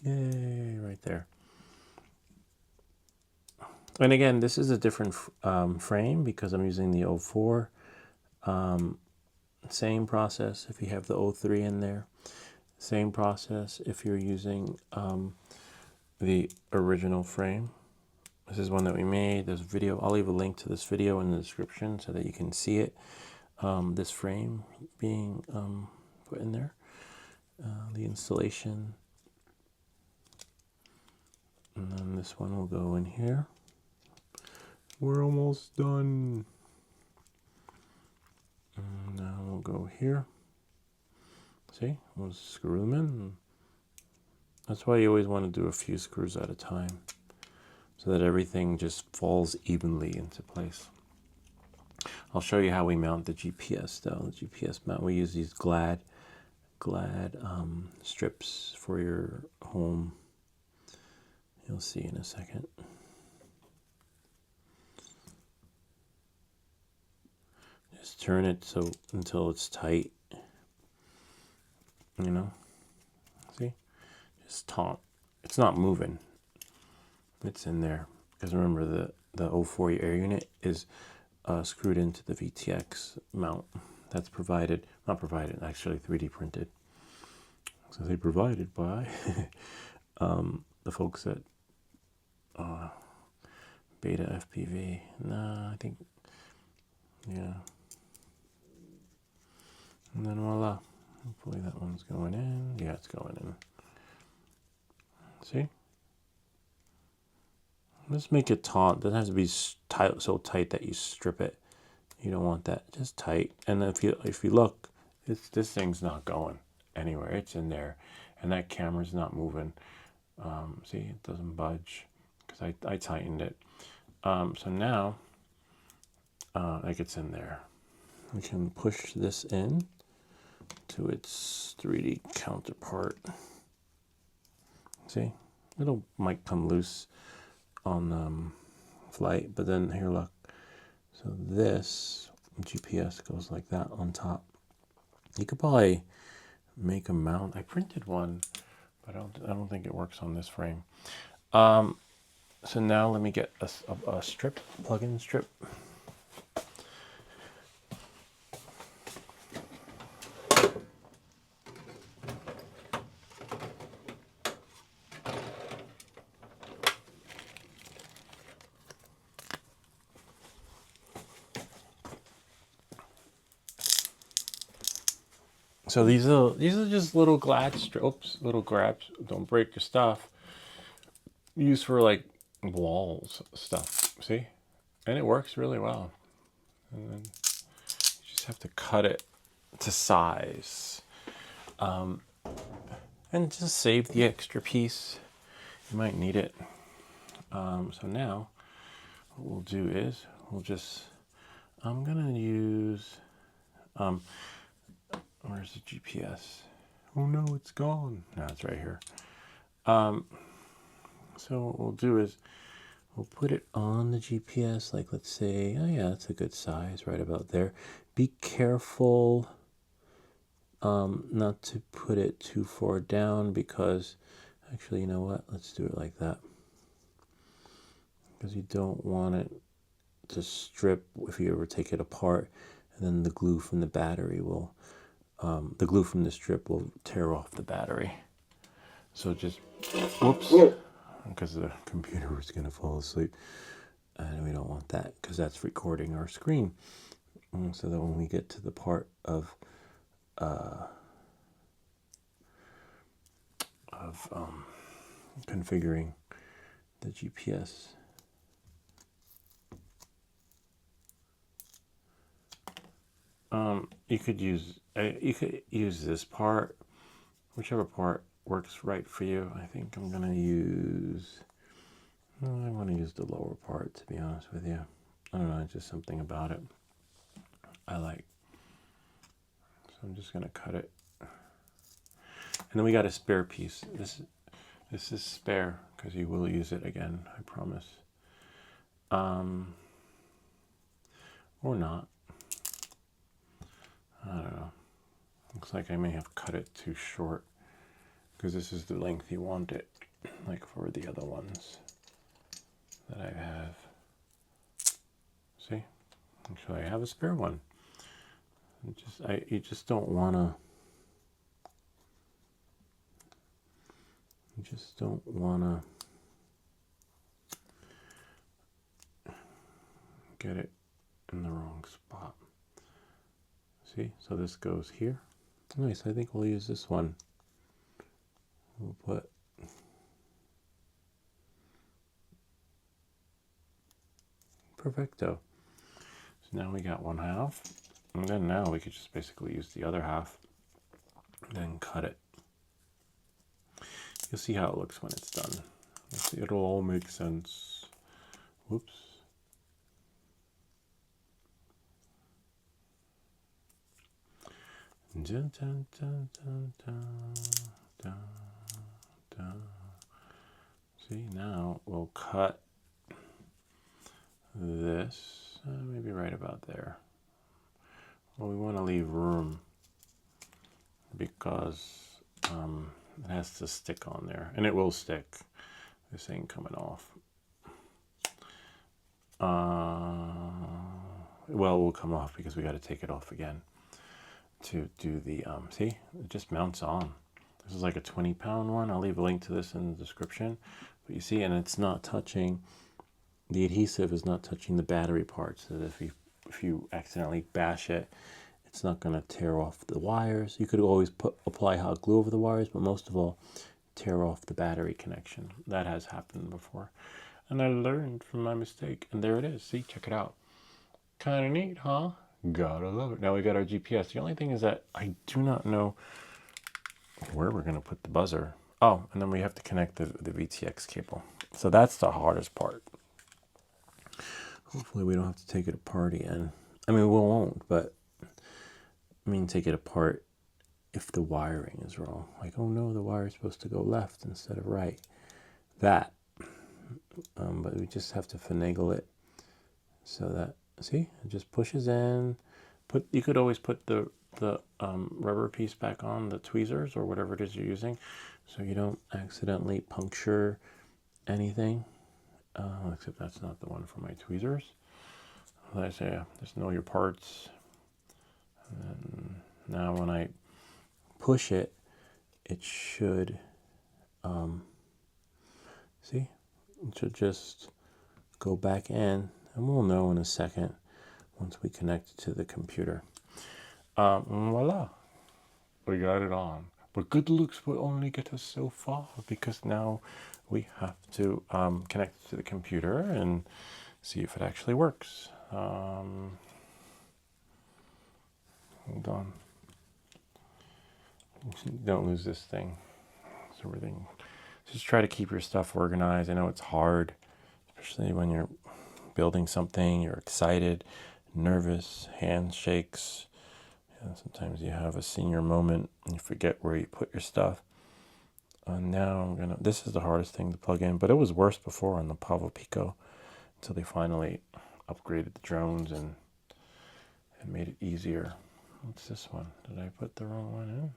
Yay, right there. And again, this is a different frame because I'm using the 04. Same process if you have the 03 in there. Same process if you're using the original frame. This is one that we made. There's a video. I'll leave a link to this video in the description so that you can see it. This frame being put in there. The installation. And then this one will go in here. We're almost done. And now we'll go here. See, we'll screw them in. That's why you always want to do a few screws at a time, so that everything just falls evenly into place. I'll show you how we mount the GPS though. The GPS mount, we use these glad strips for your home. You'll see in a second. Just turn it so until it's tight. You know, see, just taut. It's not moving. It's in there because remember the 04 air unit is screwed into the VTX mount. That's provided, not provided, actually 3D printed. So they provided by the folks at Beta FPV. Nah, I think, yeah. And then voila. Hopefully that one's going in. Yeah, it's going in. See? Just make it taut. It doesn't have to be tight, so tight that you strip it. You don't want that. Just tight. And if you look, this thing's not going anywhere. It's in there, and that camera's not moving. See, it doesn't budge because I tightened it. So now, like it's in there. We can push this in to its 3D counterpart. See, might come loose on Betaflight, but then here, look. So this GPS goes like that on top. You could probably make a mount. I printed one, but I don't think it works on this frame. So now let me get a strip, plug-in strip. So these are just little glad strips, little grabs. Don't break your stuff. Used for like walls stuff. See, and it works really well. And then you just have to cut it to size, and just save the extra piece. You might need it. So now, what we'll do is I'm gonna use. Where's the GPS? Oh no, it's gone. No, it's right here. So what we'll do is we'll put it on the GPS, like let's say, oh yeah, that's a good size, right about there. Be careful not to put it too far down, because actually, you know what? Let's do it like that. Because you don't want it to strip if you ever take it apart, and then the glue from the battery will, the glue from the strip will tear off the battery. So just, whoops, because the computer was going to fall asleep. And we don't want that, because that's recording our screen. So that when we get to the part of configuring the GPS, you could use this part, whichever part works right for you. I think I'm gonna use. I want to use the lower part, to be honest with you. I don't know, it's just something about it I like. So I'm just gonna cut it, and then we got a spare piece. This is spare because you will use it again, I promise. Or not. I don't know. Looks like I may have cut it too short, because this is the length you want it, like for the other ones that I have. See? Actually, I have a spare one. You just don't wanna. You just don't wanna get it in the wrong spot. See? So this goes here. Nice. I think we'll use this one. We'll put. Perfecto. So now we got one half, and then now we could just basically use the other half, then cut it. You'll see how it looks when it's done. It'll all make sense. Whoops. Dun, dun, dun, dun, dun, dun, dun. See, now we'll cut this, maybe right about there. Well, we want to leave room, because it has to stick on there, and it will stick. This ain't coming off. Well, it will come off because we got to take it off again to do the, see, it just mounts on. This is like a 20-pound one. I'll leave a link to this in the description. But you see, and it's not touching, the adhesive is not touching the battery part, so that if you accidentally bash it, it's not going to tear off the wires. You could always apply hot glue over the wires, but most of all, tear off the battery connection. That has happened before. And I learned from my mistake. And there it is. See, check it out. Kind of neat, huh? Gotta love it. Now we got our GPS. The only thing is that I do not know where we're going to put the buzzer. Oh, and then we have to connect the VTX cable. So that's the hardest part. Hopefully we don't have to take it apart again. I mean, we won't, but I mean, take it apart if the wiring is wrong. Like, oh no, the wire is supposed to go left instead of right. That but we just have to finagle it so that, see, it just pushes in. You could always put the rubber piece back on, the tweezers or whatever it is you're using, so you don't accidentally puncture anything. Except that's not the one for my tweezers. Like I say, just know your parts. And then now when I push it, it should, see, it should just go back in, and we'll know in a second once we connect it to the computer. Voila, we got it on. But good looks will only get us so far, because now we have to connect it to the computer and see if it actually works. Hold on. Don't lose this thing. So everything. Just try to keep your stuff organized. I know it's hard, especially when you're building something, you're excited, nervous, hand shakes. Sometimes you have a senior moment and you forget where you put your stuff. Now this is the hardest thing to plug in, but it was worse before on the Pavo Pico until they finally upgraded the drones and made it easier. What's this one? Did I put the wrong one in?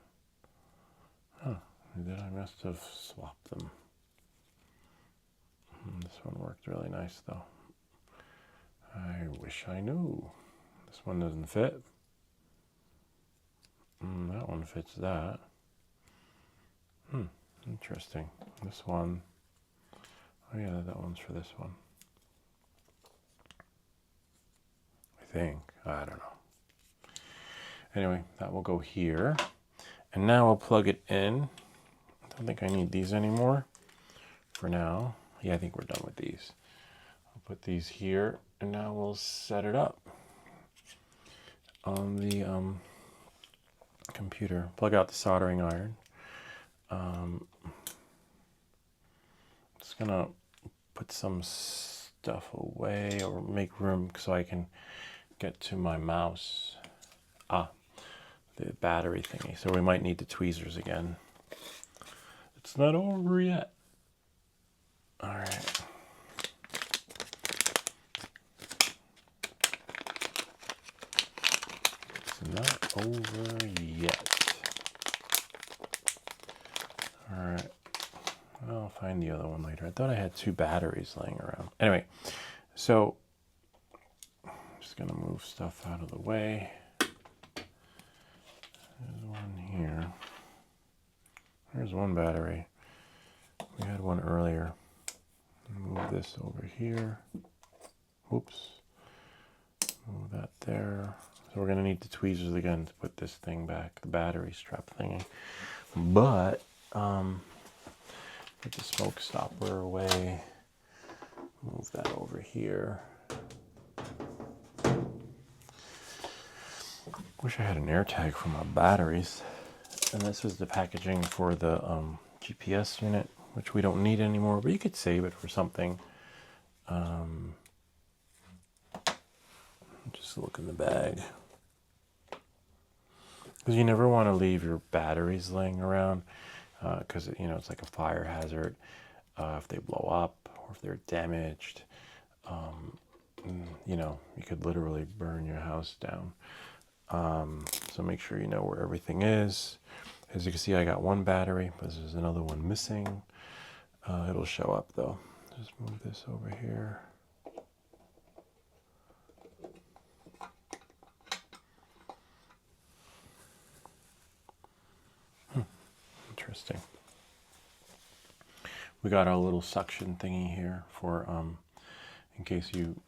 Huh, I must have swapped them. This one worked really nice though. I wish I knew. This one doesn't fit. That one fits that. Interesting. This one, oh yeah, that one's for this one. I think. I don't know. Anyway, that will go here. And now I'll plug it in. I don't think I need these anymore for now. Yeah, I think we're done with these. I'll put these here, and now we'll set it up on the computer. Plug out the soldering iron. Just gonna put some stuff away or make room so I can get to my mouse. The battery thingy. So we might need the tweezers again. It's not over yet. All right. It's not over yet. All right. I'll find the other one later. I thought I had 2 batteries laying around. Anyway, so I'm just gonna move stuff out of the way. There's one here. There's one battery. We had one earlier. Move this over here. Oops. Move that there. So we're gonna need the tweezers again to put this thing back, the battery strap thingy. But put the smoke stopper away. Move that over here. Wish I had an air tag for my batteries. And this is the packaging for the GPS unit, which we don't need anymore, but you could save it for something. Just look in the bag. Because you never want to leave your batteries laying around, because it's like a fire hazard. If they blow up or if they're damaged, you could literally burn your house down. So make sure you know where everything is. As you can see, I got one battery, but there's another one missing. It'll show up though. Just move this over here. Interesting. We got a little suction thingy here for in case you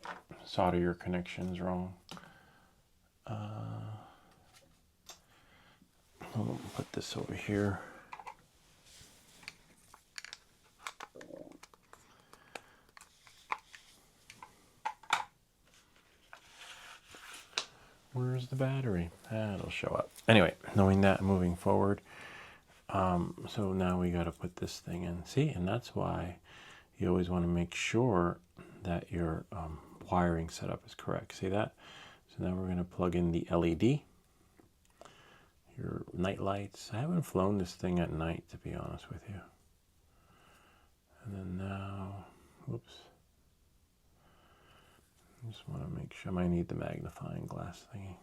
solder your connections wrong. I'll put this over here. Where's the battery? It'll show up. Anyway, knowing that, moving forward. So now we got to put this thing in. See, and that's why you always want to make sure that your wiring setup is correct. See that? So now we're going to plug in the LED, your night lights. I haven't flown this thing at night, to be honest with you. And then now Whoops. I just want to make sure. I might need the magnifying glass thingy.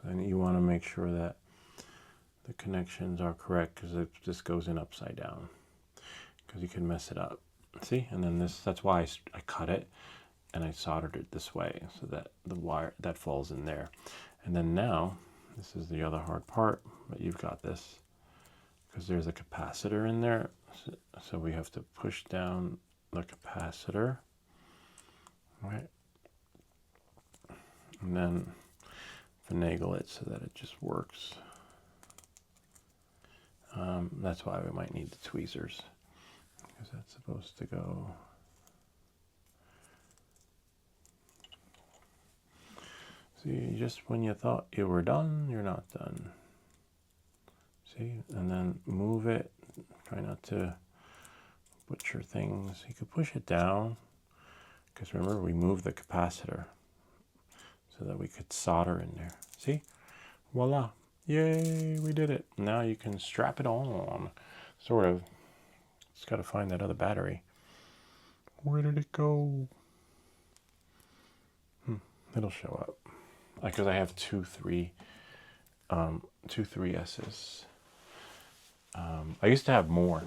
And you want to make sure that the connections are correct, because it just goes in upside down, because you can mess it up. See? And then that's why I cut it and I soldered it this way so that the wire that falls in there. And then now, this is the other hard part, but you've got this, because there's a capacitor in there. So we have to push down the capacitor, right? And then finagle it so that it just works. That's why we might need the tweezers, because that's supposed to go. See, just when you thought you were done, you're not done. See, and then move it. Try not to butcher things. You could push it down, because remember we moved the capacitor so that we could solder in there. See, voila. Yay, we did it. Now you can strap it on. Sort of. Just got to find that other battery. Where did it go? It'll show up. Because I have two 3S's. I used to have more,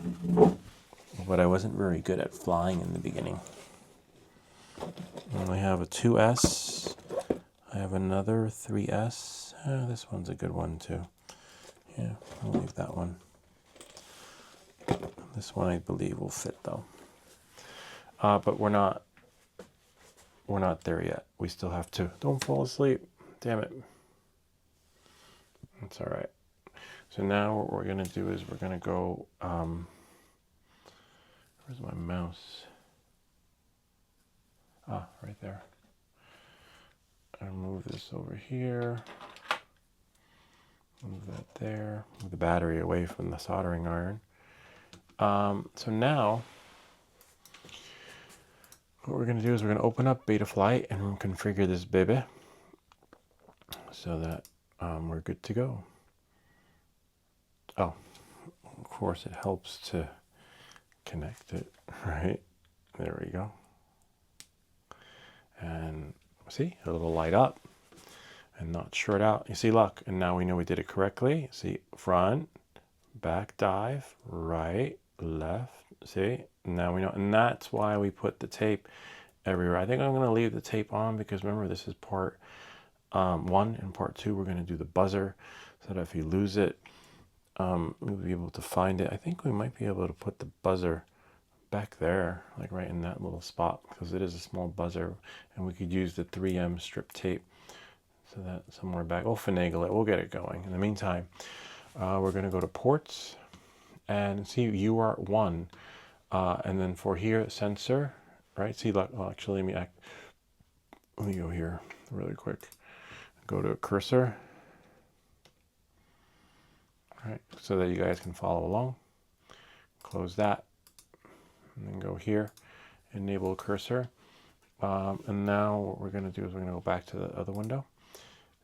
but I wasn't very good at flying in the beginning. And I have a 2S. I have another 3S. This one's a good one too. Yeah, I'll leave that one. This one I believe will fit though. But we're not there yet. We still have to. Don't fall asleep. Damn it. That's all right. So now what we're going to do is we're going to go, where's my mouse? Ah, right there. I'll move this over here. Move that there. Move the battery away from the soldering iron. So now, what we're going to do is we're going to open up Betaflight and we'll configure this baby so that we're good to go. Oh, of course it helps to connect it, right? There we go. And see, it'll light up and not short out. You see, look, and now we know we did it correctly. See, front, back dive, right, left, see? Now we know, and that's why we put the tape everywhere. I think I'm gonna leave the tape on because remember, this is part 1 and part 2. We're gonna do the buzzer so that if you lose it, we'll be able to find it. I think we might be able to put the buzzer back there, like right in that little spot, because it is a small buzzer, and we could use the 3M strip tape so that somewhere back. We'll finagle it. We'll get it going. In the meantime, we're going to go to ports and see UART1, and then for here sensor, right? See, look. Well, actually, let me go here really quick. Go to cursor. Right, so that you guys can follow along. Close that, and then go here, enable cursor. And now what we're going to do is we're going to go back to the other window.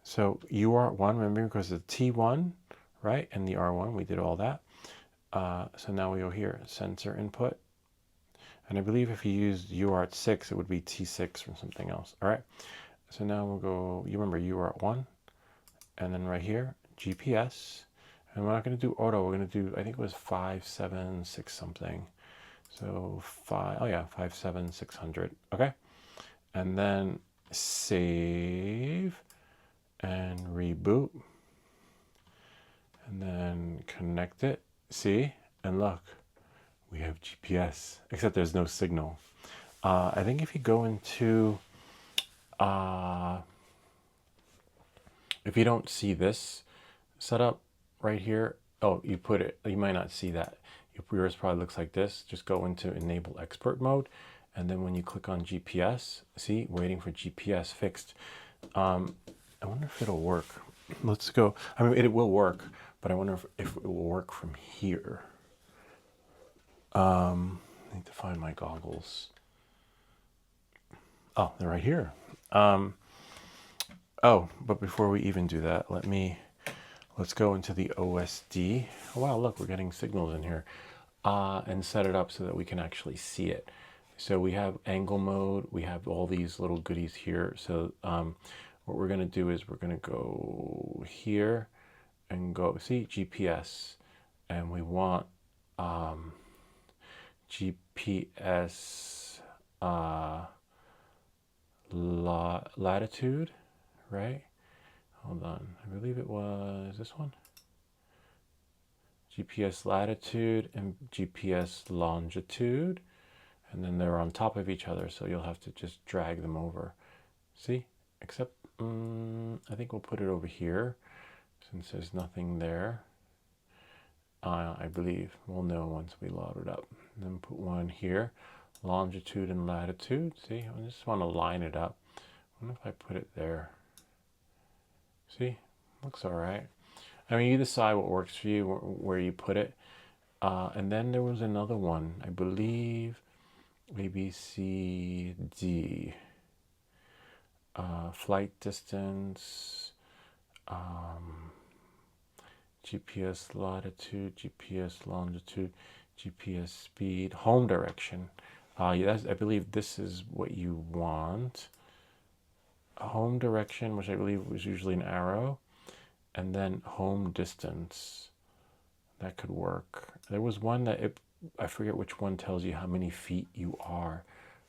So UART1, remember, because the T1, right, and the R1, we did all that. So now we go here, sensor input. And I believe if you used UART 6, it would be T6 or something else. All right, so now we'll go, you remember UART1, and then right here, GPS. And we're not going to do auto. We're going to do, I think it was 576 something. So 57600. Okay. And then save and reboot. And then connect it. See? And look, we have GPS, except there's no signal. I think if you go into, if you don't see this setup, right here, oh, you put it, you might not see that. Yours probably looks like this. Just go into enable expert mode, and then when you click on GPS, see, waiting for GPS fixed. I wonder if it'll work. Let's go. I mean, it will work, but I wonder if it will work from here. I need to find my goggles. Oh, they're right here. Oh, but before we even do that, let me Let's go into the OSD. Oh, wow, look, we're getting signals in here. And set it up so that we can actually see it. So we have angle mode. We have all these little goodies here. So what we're going to do is we're going to go here and go, see, GPS. And we want GPS latitude, right? Hold on. I believe it was this one. GPS latitude and GPS longitude, and then they're on top of each other, so you'll have to just drag them over. See? Except I think we'll put it over here since there's nothing there. I believe we'll know once we load it up. And then put one here, longitude and latitude. See, I just want to line it up. I wonder if I put it there. See, looks all right. I mean, you decide what works for you, where you put it. And then there was another one, I believe, A, B, C, D. Flight distance, GPS latitude, GPS longitude, GPS speed, home direction. Yes, I believe this is what you want. Home direction, which I believe was usually an arrow. And then home distance, that could work. There was one that I forget which one tells you how many feet you are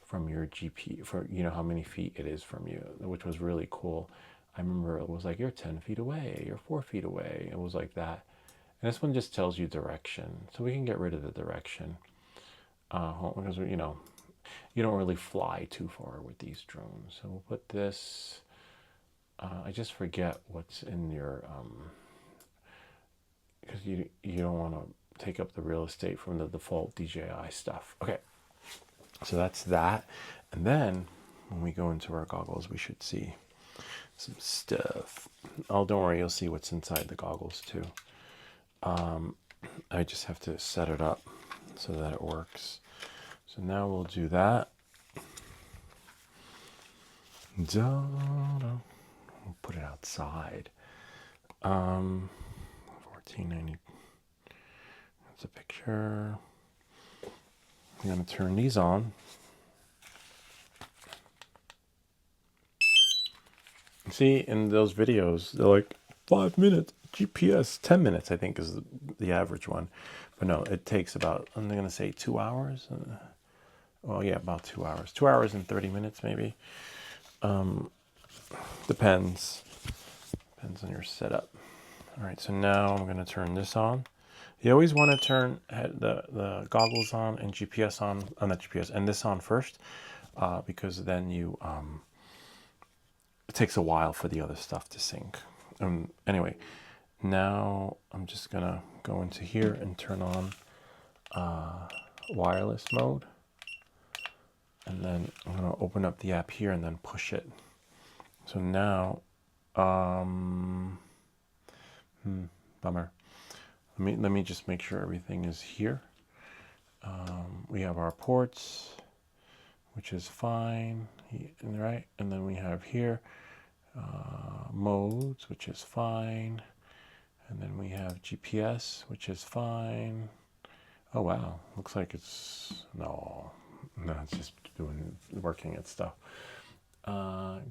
from your GP, for how many feet it is from you, which was really cool. I remember it was like, you're 10 feet away, you're 4 feet away. It was like that. And this one just tells you direction. So we can get rid of the direction. Because you don't really fly too far with these drones. So we'll put this. I just forget what's in your, because you don't want to take up the real estate from the default DJI stuff. Okay, so that's that. And then when we go into our goggles, we should see some stuff. Oh, don't worry, you'll see what's inside the goggles too. I just have to set it up so that it works. So now we'll do that. We'll put it outside. 1490. That's a picture. I'm going to turn these on. See, in those videos, they're like 5 minutes. GPS, 10 minutes, I think, is the average one. But no, it takes about, I'm going to say 2 hours. Well, yeah, about 2 hours. 2 hours and 30 minutes, maybe. Depends on your setup. All right, so now I'm going to turn this on. You always want to turn the goggles on and GPS on, not GPS, and this on first, because then it takes a while for the other stuff to sync. Anyway, now I'm just going to go into here and turn on wireless mode. And then I'm going to open up the app here and then push it. So now, bummer. Let me just make sure everything is here. We have our ports, which is fine, right? And then we have here modes, which is fine. And then we have GPS, which is fine. Oh wow, looks like it's it's just working at stuff.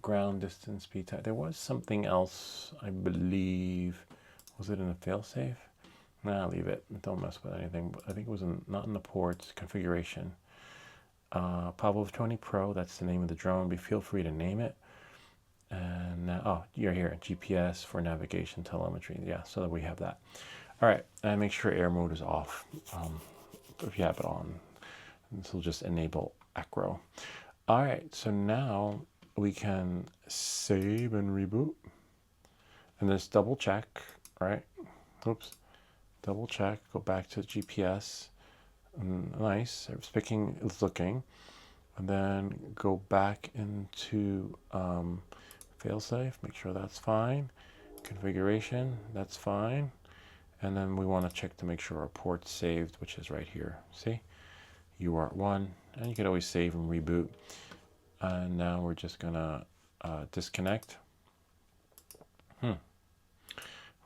Ground distance, speed time. There was something else, I believe. Was it in the failsafe? Nah, leave it. Don't mess with anything. But I think it was not in the ports. Configuration. Pavo20 Pro. That's the name of the drone. Feel free to name it. And now, you're here. GPS for navigation, telemetry. Yeah, so that we have that. All right, and make sure air mode is off. If you have it on, this will just enable acro. All right, so now we can save and reboot, and just double check, right? Oops, double check. Go back to GPS. Nice, it's picking, it's looking, and then go back into failsafe. Make sure that's fine. Configuration, that's fine. And then we want to check to make sure our port's saved, which is right here. See, UART1, and you can always save and reboot. And now we're just gonna disconnect,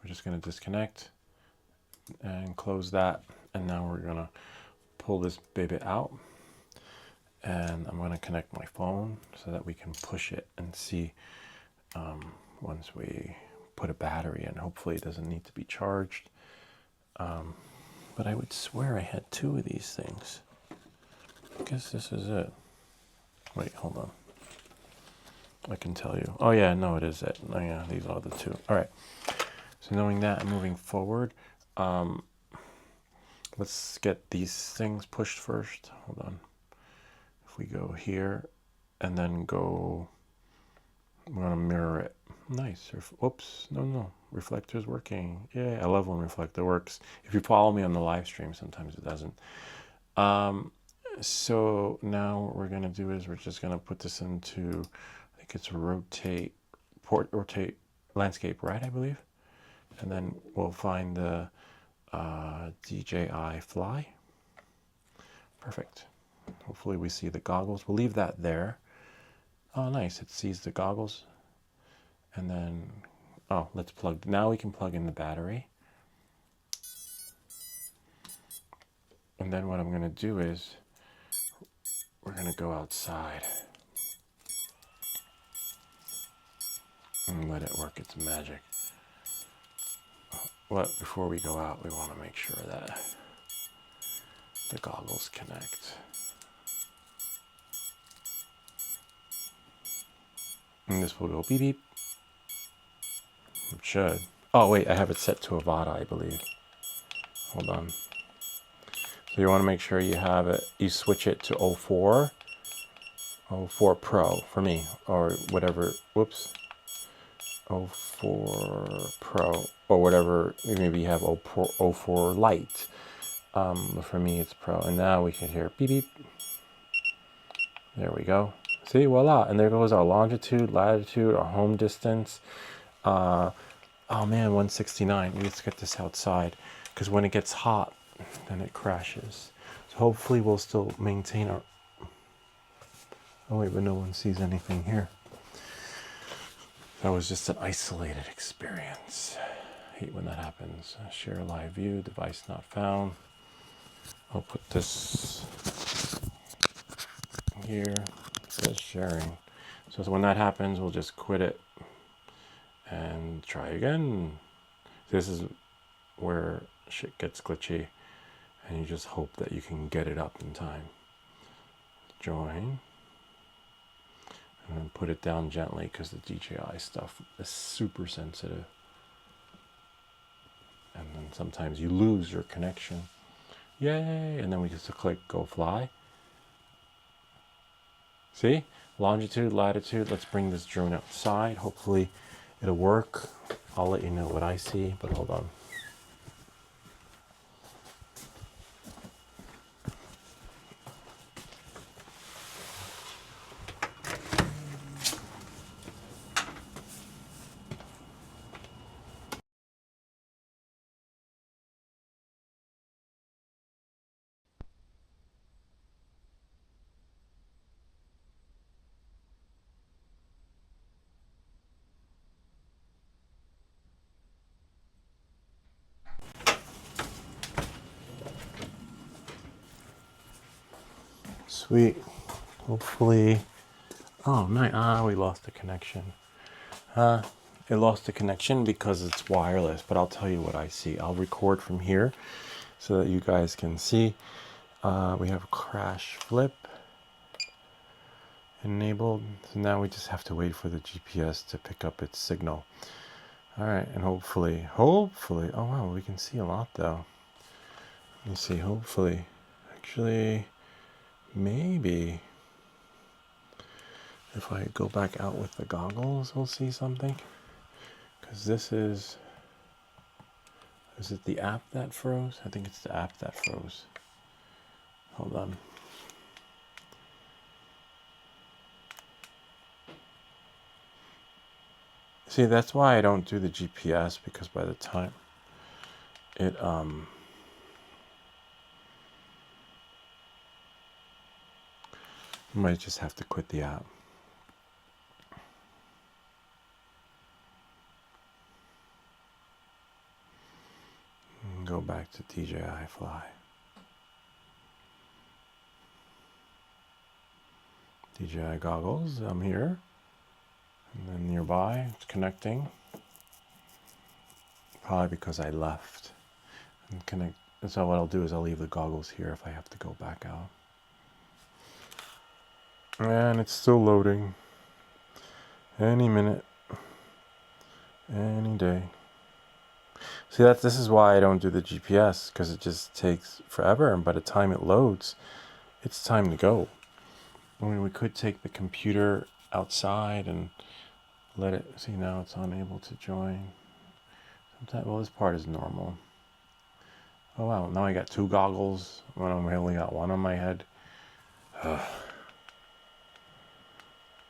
we're just going to disconnect and close that. And now we're going to pull this baby out. And I'm going to connect my phone so that we can push it and see once we put a battery in. Hopefully it doesn't need to be charged. But I would swear I had 2 of these things. I guess this is it. Wait, hold on. I can tell you. Oh yeah, no, it is it. Oh yeah, these are the 2. All right. So knowing that, and moving forward, let's get these things pushed first. Hold on. If we go here and then go, we're gonna mirror it. Nice. Whoops. No. Reflector's working. Yeah, I love when reflector works. If you follow me on the live stream, sometimes it doesn't. So now what we're gonna do is we're just gonna put this into, I think it's rotate landscape, right? I believe. And then we'll find the DJI Fly. Perfect. Hopefully we see the goggles. We'll leave that there. Oh, nice. It sees the goggles. And then, oh, let's plug. Now we can plug in the battery. And then what I'm going to do is we're going to go outside and let it work its magic. But before we go out, we want to make sure that the goggles connect. And this will go beep beep. It should. Oh wait, I have it set to Avada, I believe. Hold on. So you want to make sure you have it, you switch it to 04 Pro for me, or whatever, whoops, 04 Pro, or whatever, maybe you have 04 Lite. For me it's Pro, and now we can hear beep beep. There we go. See, voila, and there goes our longitude, latitude, our home distance. Oh man, 169. Let's get this outside, because when it gets hot, then it crashes. So hopefully we'll still maintain our... Oh wait, but no one sees anything here. That was just an isolated experience. I hate when that happens. Share live view, device not found. I'll put this here. It says sharing. So when that happens, we'll just quit it and try again. This is where shit gets glitchy, and you just hope that you can get it up in time. Join, and then put it down gently, because the DJI stuff is super sensitive, and then sometimes you lose your connection. Yay! And then we just click go fly. See, longitude, latitude. Let's bring this drone outside. Hopefully it'll work. I'll let you know what I see, but hold on. Sweet. Hopefully. Oh, nice. We lost the connection. It lost the connection because it's wireless, but I'll tell you what I see. I'll record from here so that you guys can see. We have crash flip enabled. So now we just have to wait for the GPS to pick up its signal. All right, and hopefully, oh wow, we can see a lot though. Let me see, hopefully, actually, maybe if I go back out with the goggles, we'll see something. Because this is it the app that froze? I think it's the app that froze. Hold on. See, that's why I don't do the GPS, because by the time it might just have to quit the app. to DJI Fly. DJI goggles, I'm here. And then nearby, it's connecting. Probably because I left. And connect. So what I'll do is I'll leave the goggles here if I have to go back out. And it's still loading. Any minute. Any day. See, this is why I don't do the GPS, because it just takes forever, and by the time it loads, it's time to go. I mean, we could take the computer outside and let it, see, now it's unable to join. Sometimes, well, this part is normal. Oh wow, now I got two goggles when I only got one on my head.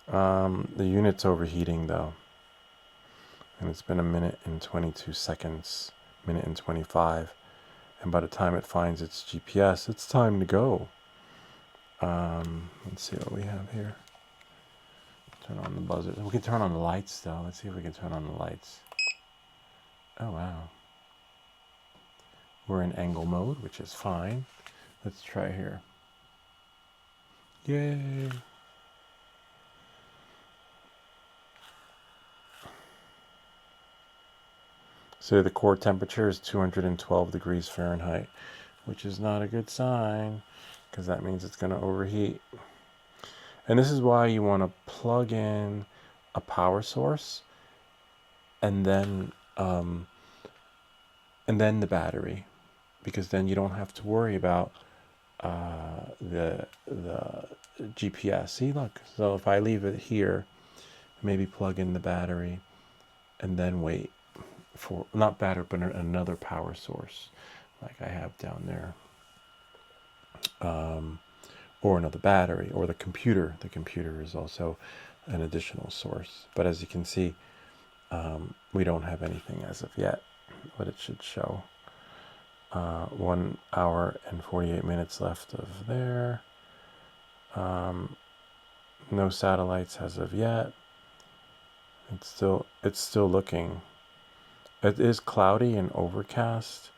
The unit's overheating though. And it's been 1:22, minute and 25. And by the time it finds its GPS, it's time to go. Let's see what we have here. Turn on the buzzer. We can turn on the lights though. Let's see if we can turn on the lights. Oh wow. We're in angle mode, which is fine. Let's try here. Yay! So the core temperature is 212 degrees Fahrenheit, which is not a good sign, because that means it's going to overheat. And this is why you want to plug in a power source and then the battery, because then you don't have to worry about the GPS. See, look, so if I leave it here, maybe plug in the battery and then wait for, not battery, but another power source like I have down there, or another battery, or the computer. The computer is also an additional source, but as you can see, we don't have anything as of yet, but it should show 1 hour and 48 minutes left of there. No satellites as of yet. It's still looking. It is cloudy and overcast.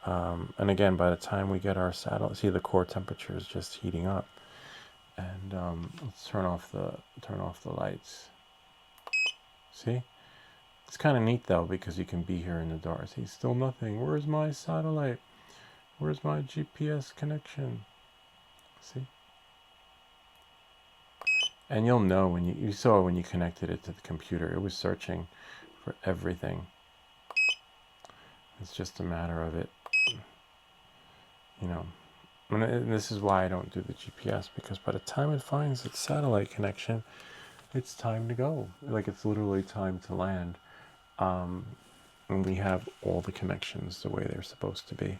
And again, by the time we get our satellite, see, the core temperature is just heating up. And let's turn off the lights. See, it's kind of neat though, because you can be here in the dark. See, still nothing. Where's my satellite? Where's my GPS connection? See, and you'll know when you saw when you connected it to the computer, it was searching for everything. It's just a matter of it, you know. And this is why I don't do the GPS, because by the time it finds its satellite connection, it's time to go. Like, it's literally time to land. And we have all the connections the way they're supposed to be.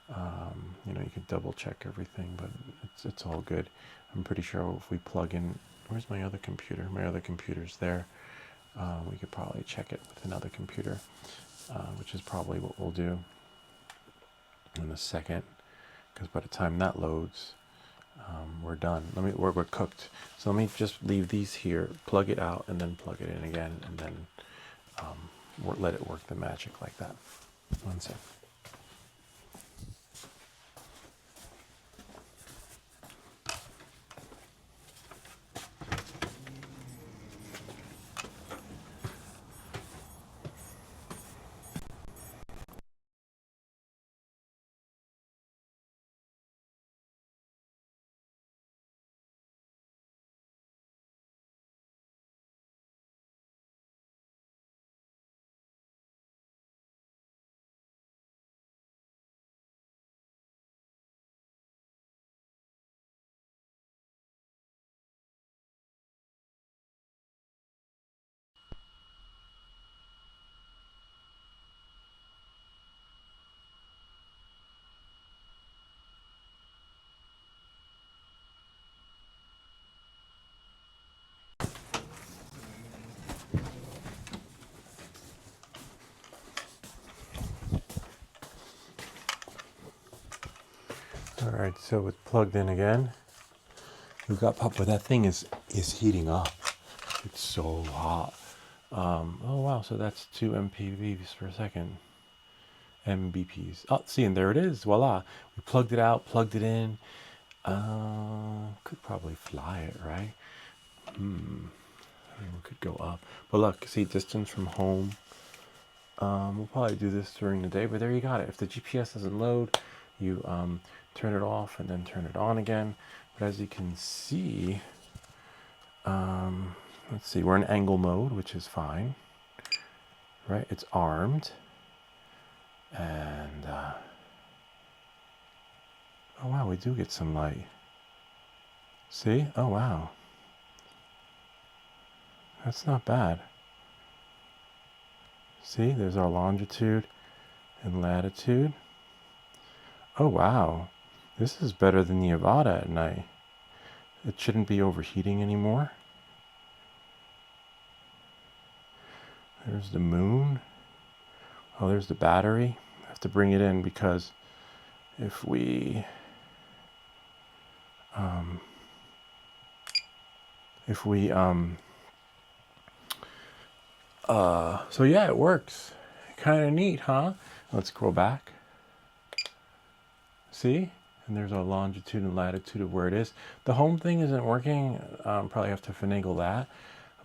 You know, you can double check everything, but it's all good. I'm pretty sure if we plug in, where's my other computer? My other computer's there. We could probably check it with another computer, which is probably what we'll do in a second, because by the time that loads, we're done. We're cooked. So let me just leave these here, plug it out, and then plug it in again, and then let it work the magic like that. One sec. All right, so it's plugged in again. We've got pop, but that thing is heating up. It's so hot. Oh wow, so that's 2 mpvs per second. Mbps. Oh, see, and there it is. Voila. We plugged it out, plugged it in. Could probably fly it, right? We could go up. But look, see, distance from home. We'll probably do this during the day, but there you got it. If the GPS doesn't load, you turn it off and then turn it on again. But as you can see, let's see, we're in angle mode, which is fine, right? It's armed. And, oh wow, we do get some light. See? Oh wow. That's not bad. See, there's our longitude and latitude. Oh wow, this is better than the Avata at night. It shouldn't be overheating anymore. There's the moon. Oh, there's the battery. I have to bring it in because if we so yeah, it works. Kind of neat, huh? Let's go back. See? And there's our longitude and latitude of where it is. The home thing isn't working. Probably have to finagle that,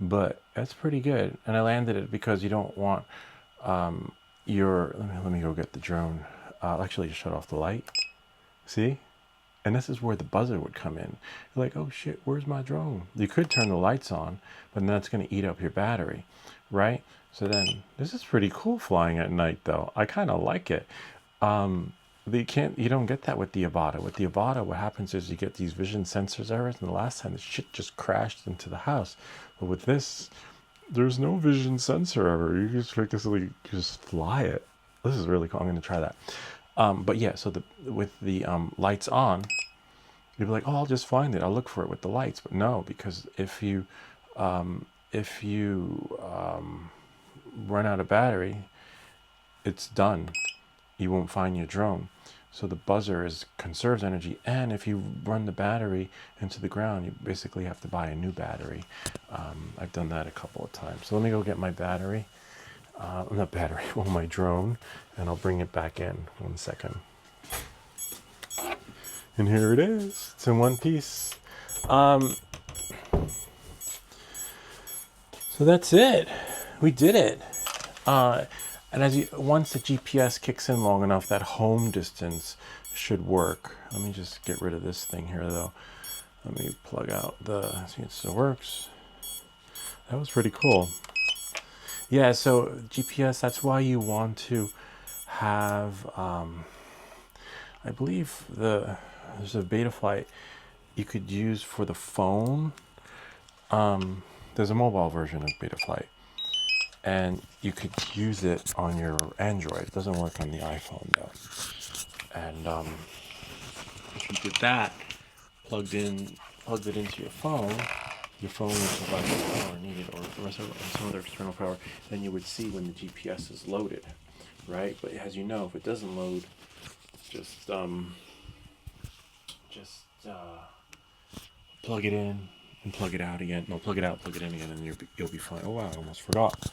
but that's pretty good. And I landed it because you don't want let me go get the drone. I'll actually just shut off the light. See? And this is where the buzzer would come in. You're like, oh shit, where's my drone? You could turn the lights on, but then that's going to eat up your battery, right? So then, this is pretty cool flying at night though. I kind of like it. You don't get that with the Avata. With the Avata, what happens is you get these vision sensors errors, and the last time the shit just crashed into the house. But with this, there's no vision sensor error. You just basically just fly it. This is really cool. I'm going to try that. But yeah, so with the lights on, you'll be like, oh, I'll just find it. I'll look for it with the lights. But no, because if you run out of battery, it's done. You won't find your drone. So the buzzer conserves energy, and if you run the battery into the ground, you basically have to buy a new battery. I've done that a couple of times. So let me go get my battery. Not battery, well, my drone, and I'll bring it back in 1 second. And here it is. It's in one piece. So that's it. We did it. And once the GPS kicks in long enough, that home distance should work. Let me just get rid of this thing here, though. Let me plug out see it still works. That was pretty cool. Yeah, so GPS, that's why you want to have, I believe there's a Betaflight you could use for the phone. There's a mobile version of Betaflight, and you could use it on your Android. It doesn't work on the iPhone though. And if you did that, plugged it into your phone would provide the power needed, or some other external power. Then you would see when the GPS is loaded, right? But as you know, if it doesn't load, just plug it in and plug it out again. No, plug it out, plug it in again, and you'll be fine. Oh wow, I almost forgot.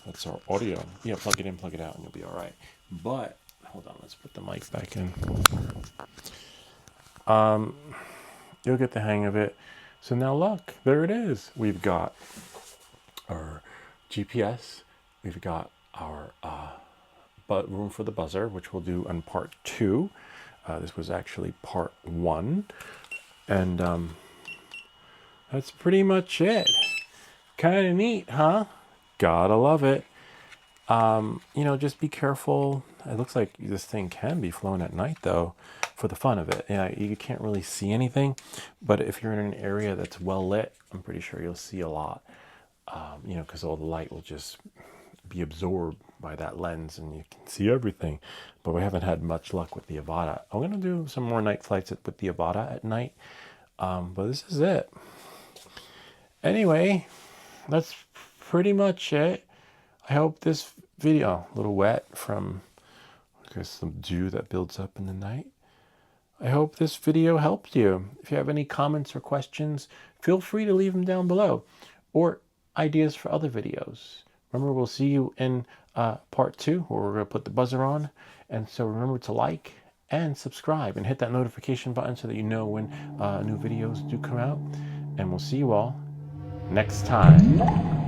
That's our audio. Yeah, plug it in, plug it out, and you'll be all right. But hold on, let's put the mic back in. You'll get the hang of it. So now look, there it is. We've got our GPS. We've got our room for the buzzer, which we'll do on part 2. This was actually part 1. And that's pretty much it. Kind of neat, huh? Gotta love it. Just be careful. It looks like this thing can be flown at night, though, for the fun of it. You can't really see anything, but if you're in an area that's well lit, I'm pretty sure you'll see a lot, because all the light will just be absorbed by that lens and you can see everything. But we haven't had much luck with the Avata. I'm going to do some more night flights with the Avata at night, but this is it. Anyway, that's pretty much it. I hope this video, a little wet from, I guess, some dew that builds up in the night. I hope this video helped you. If you have any comments or questions, feel free to leave them down below, or ideas for other videos. Remember, we'll see you in part 2, where we're going to put the buzzer on. And so remember to like and subscribe and hit that notification button so that you know when new videos do come out. And we'll see you all next time.